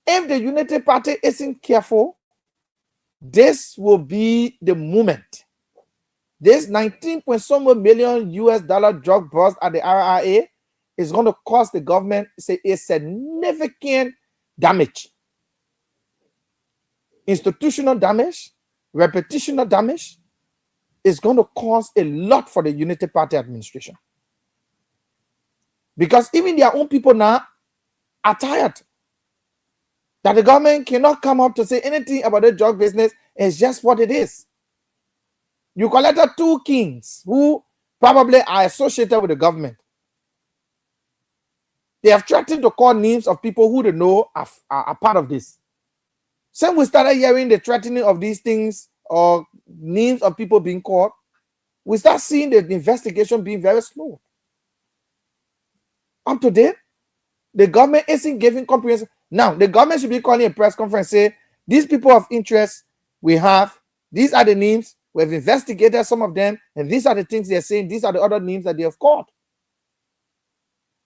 If the Unity Party isn't careful, this will be the moment. This 19-point-some million US dollar drug bust at the RRA is going to cost the government a significant damage. Institutional damage, reputational damage is going to cause a lot for the Unity Party administration. Because even their own people now are tired that the government cannot come up to say anything about the drug business. It's just what it is. You collected 2 kings who probably are associated with the government. They have threatened to call names of people who they know are part of this. Since we started hearing the threatening of these things or names of people being called, we start seeing the investigation being very slow. Up to date, the government isn't giving comprehensive. Now, the government should be calling a press conference and say, these people of interest we have, these are the names, we have investigated some of them, and these are the things they're saying, these are the other names that they have called.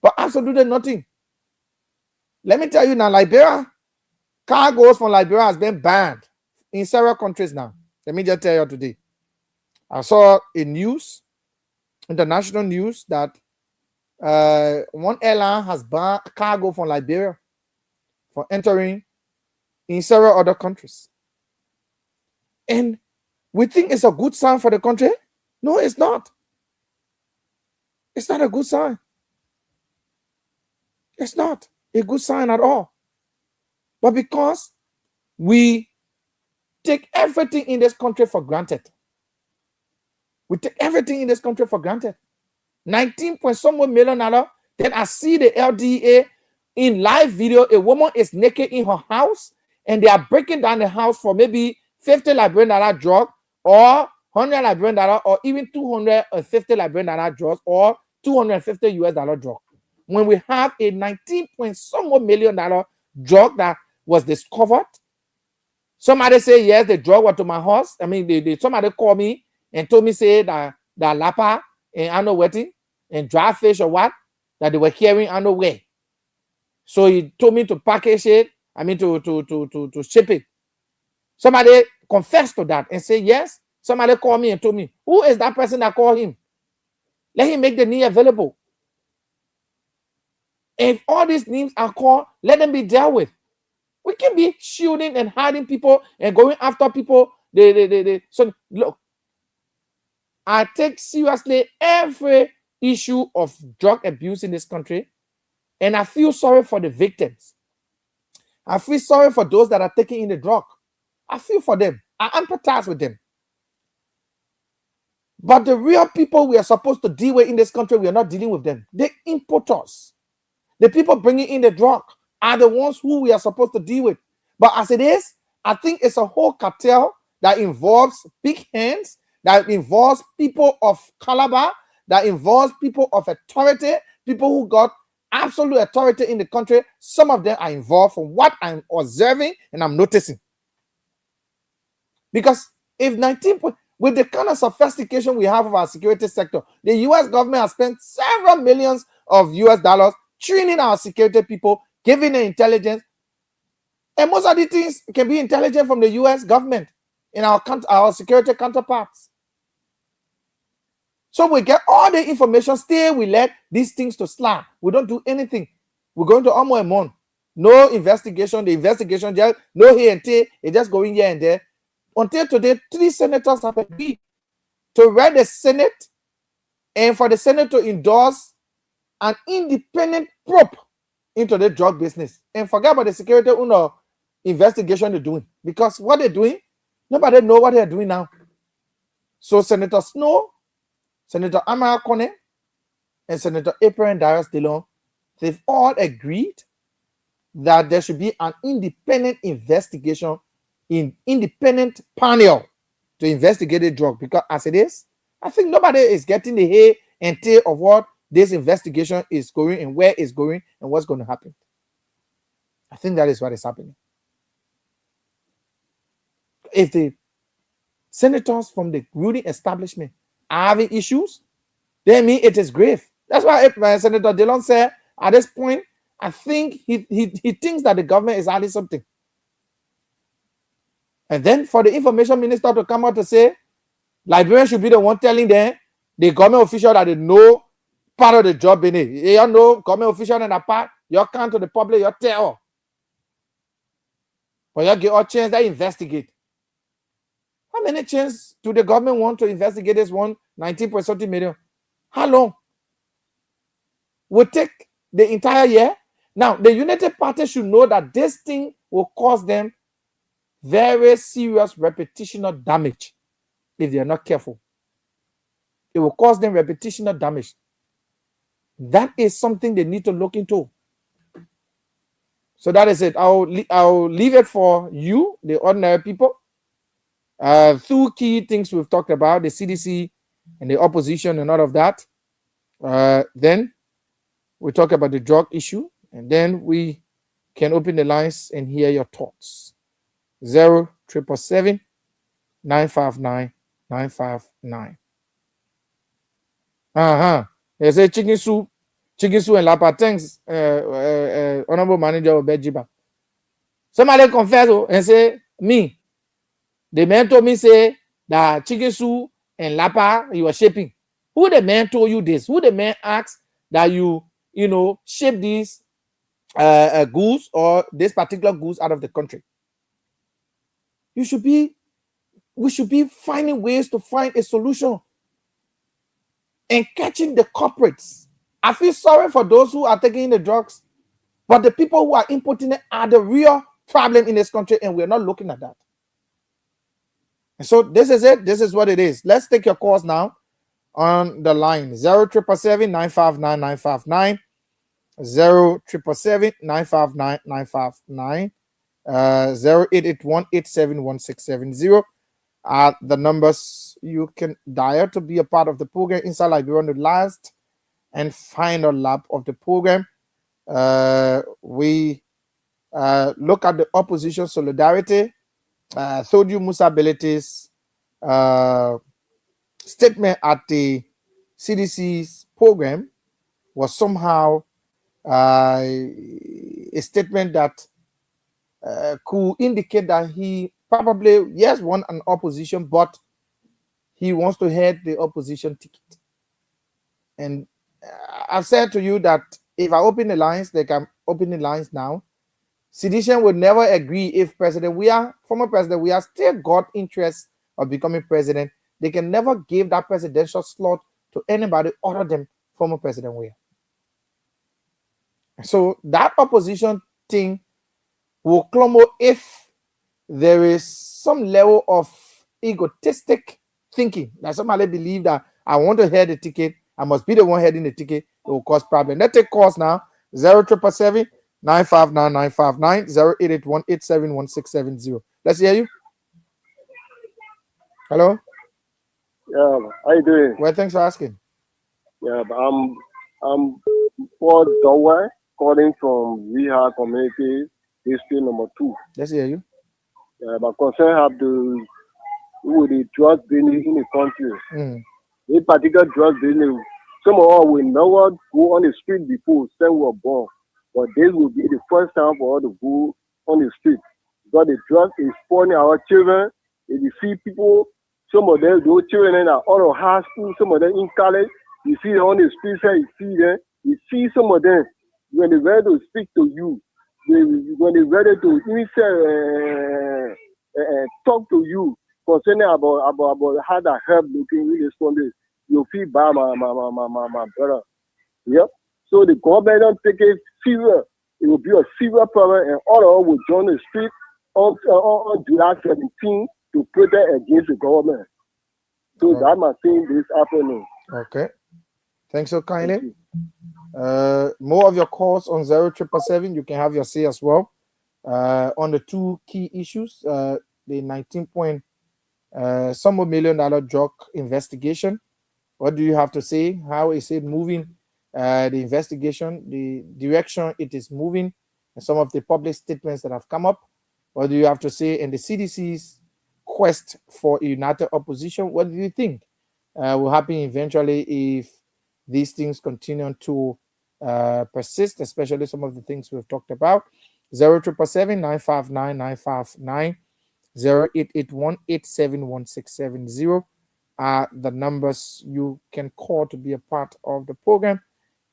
But absolutely nothing. Let me tell you now, Liberia, cargoes from Liberia has been banned in several countries now. Let me just tell you today. I saw a news, international news, that one airline has banned cargo from Liberia for entering in several other countries. And we think it's a good sign for the country. No, it's not. It's not a good sign. It's not a good sign at all. But because we take everything in this country for granted. We take everything in this country for granted. 19-point-some million dollars. Then I see the LDA in live video. A woman is naked in her house, and they are breaking down the house for maybe $50 Liberian drug, or $100 Liberian, or even $250 Liberian drugs, or $250 US drug. When we have a 19-point-some million drug that was discovered, somebody say yes, the drug was to my house. I mean, somebody called me and told me say that lapa and I know wetting and dry fish or what that they were carrying I know where. So he told me to package it. I mean to ship it. Somebody confessed to that and say yes. Somebody called me and told me, who is that person that called him? Let him make the name available. If all these names are called, let them be dealt with. We can be shooting and hiding people and going after people. So look, I take seriously every issue of drug abuse in this country, and I feel sorry for the victims. I feel sorry for those that are taking in the drug. I feel for them. I empathize with them. But the real people we are supposed to deal with in this country, we are not dealing with them. The importers, the people bringing in the drug, are the ones who we are supposed to deal with. But as it is, I think it's a whole cartel that involves big hands, that involves people of caliber, that involves people of authority, people who got absolute authority in the country, some of them are involved from what I'm observing and I'm noticing. Because if with the kind of sophistication we have of our security sector, the US government has spent several millions of US dollars training our security people, giving them intelligence. And most of the things can be intelligent from the US government in our security counterparts. So we get all the information, still we let these things to slide. We don't do anything. We're going to almost a month. No investigation. The investigation, just no here and there. It's just going here and there. Until today, 3 senators have agreed to write the Senate and for the Senate to endorse an independent probe into the drug business. And forget about the security investigation they're doing. Because what they're doing, nobody knows what they're doing now. So Senator Snow, Senator Amara Kone, and Senator April and Darius Dillon, they've all agreed that there should be an independent investigation, independent panel to investigate the drug. Because as it is, I think nobody is getting the hair and tail of what this investigation is going and where it's going and what's going to happen. I think that is what is happening. If the senators from the ruling establishment are having issues, then mean it is grave. That's why Senator Dillon said at this point, I think he thinks that the government is adding something. And then for the information minister to come out to say, Liberians should be the one telling them, the government official, that they know part of the job in it. You know, government official and a part, you come to the public, you tell. But you get a chance to investigate. How many chances do the government want to investigate this 19.something million? How long? Will take the entire year? Now, the United Party should know that this thing will cause them very serious reputational damage if they are not careful. It will cause them reputational damage. That is something they need to look into. So that is it. I'll leave it for you, the ordinary people. 2 key things we've talked about, the CDC and the opposition and all of that. Then we talk about the drug issue, and then we can open the lines and hear your thoughts. 0777 959 959. They say chicken soup and lapa. Thanks, Honorable Manager of Bejiba. Somebody confess and say, me. The man told me say that chicken soup and lapa you are shaping. Who the man told you this? Who the man asked that you shape these goods or this particular goods out of the country? We should be finding ways to find a solution and catching the culprits. I feel sorry for those who are taking the drugs, but the people who are importing it are the real problem in this country, and we're not looking at that. And so this is it. This is what it is. Let's take your calls now on the line. 0777 959 959. 0777 959 959. 0881871670 are the numbers you can dial to be a part of the program inside Liberia on the last and final lap of the program. We look at the opposition solidarity. Told you Musa Bellete's statement at the CDC's program was somehow a statement that could indicate that he probably, yes, won an opposition, but he wants to head the opposition ticket. And I've said to you that if I open the lines, they can open the lines now. Sedition would never agree if former President Weah still got interest of becoming president. They can never give that presidential slot to anybody other than former President Weah. So that opposition thing will clumble if there is some level of egotistic thinking that somebody believe that I want to head the ticket, I must be the one heading the ticket. It will cause problem. Let's take calls now. 0777 959 959 0881871670. Let's hear you. Hello. Yeah, how you doing? Well, thanks for asking. Yeah, but I'm Paul Dowell, calling from Rehab Community, District number 2. Let's hear you. My concern have the drug business in the country. In particular, drug business. Some of us will never go on the street before since we were born, but this will be the first time for us to go on the street because the drug is spoiling our children. If you see people, some of them, those children are out of high school, some of them in college. You see them on the street, you see them. You see some of them when they're ready to speak to you, when they're ready to even talk to you concerning about how that help looking in this country. You feel bad, my brother. Yep. So the government don't take it serious. It will be a serious problem, and all of us will join the street on July 17 to protest against the government. So that's my thing this afternoon. Okay. Thanks so kindly. More of your calls on 0777. You can have your say as well. On the two key issues, the 19 some $1 million drug investigation. What do you have to say? How is it moving? The investigation, the direction it is moving, and some of the public statements that have come up. What do you have to say? And the CDC's quest for a united opposition. What do you think will happen eventually if these things continue to persist, especially some of the things we've talked about? 0777 959 959 0881 871 are the numbers you can call to be a part of the program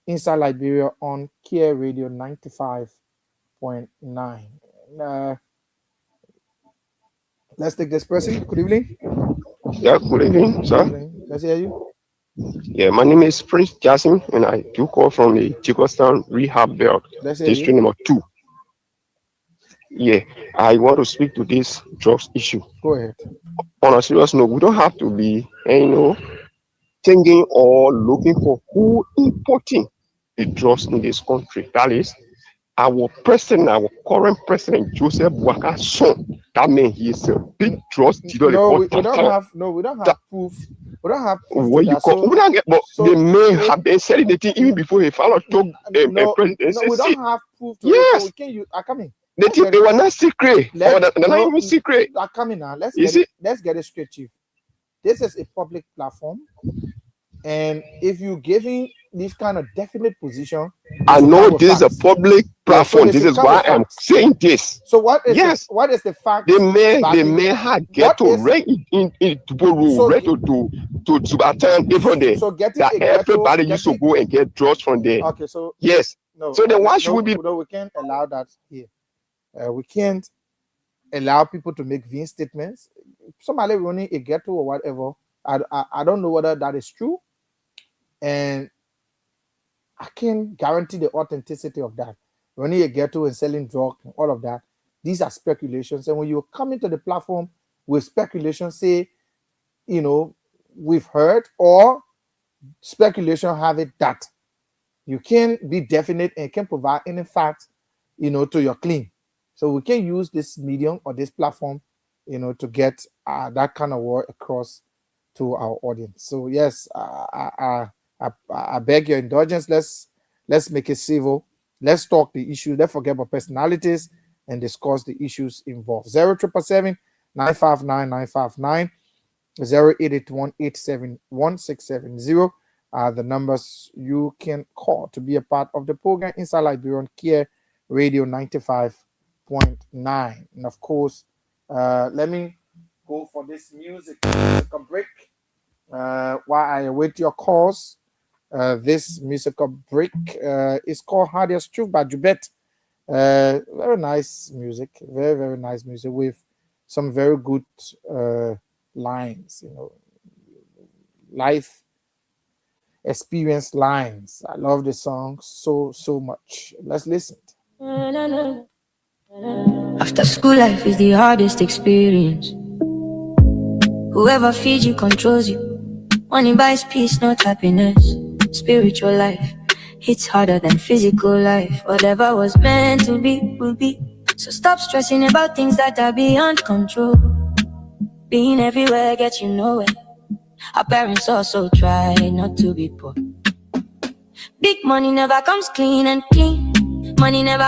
inside Liberia on Kear Radio 95.9. Let's take this person. Good evening. Yeah, good evening, sir. Good evening. Let's hear you. Yeah, my name is Prince Jasim, and I do call from the Chicostown Rehab Belt, District number 2. Yeah, I want to speak to this drugs issue. Go ahead. On a serious note, we don't have to be, changing or looking for who importing the drugs in this country. That is our president, our current president, Joseph Boaka's son. That means he is a big drugs dealer. No, we don't have proof. We don't have proof. What you call? We don't get, but they may have been selling the thing even before he found out. We don't have proof. Yes, so we can use. Coming. The thing they were not secret. They're not even secret. Coming now. Let's get it straight, Chief. This is a public platform, and if you're giving this kind of definite position, I know this is a public platform. This is why I'm saying this. So what is what is the fact? They may have get to rent in ready to attend even there. So that everybody used to go and get drugs from there. Okay, so yes. No, so then why should we be? No, we can't allow that here. We can't allow people to make vain statements. Somebody running a ghetto or whatever. I don't know whether that is true, and I can't guarantee the authenticity of that. Running a ghetto and selling drugs and all of that, these are speculations. And when you come into the platform with speculation, say, we've heard, or speculation have it that you can be definite and can provide any fact, to your claim. So we can use this medium or this platform, to get that kind of word across to our audience. So yes, I beg your indulgence. Let's make it civil. Let's talk the issue. Let's forget about personalities and discuss the issues involved. 0777 959 959 0881 871 670 are the numbers you can call to be a part of the program inside Liberia on Kear Radio 95.9. And of course, let me go for this musical break while I await your calls. This musical break is called Hardest Truth by Jubet. Very nice music, very, very nice music with some very good lines, life experience lines. I love the song so much. Let's listen. After school life is the hardest experience. Whoever feeds you controls you. Money buys peace, not happiness. Spiritual life hits harder than physical life. Whatever was meant to be will be. So stop stressing about things that are beyond control. Being everywhere gets you nowhere. Our parents also try not to be poor. Big money never comes clean and clean. Money never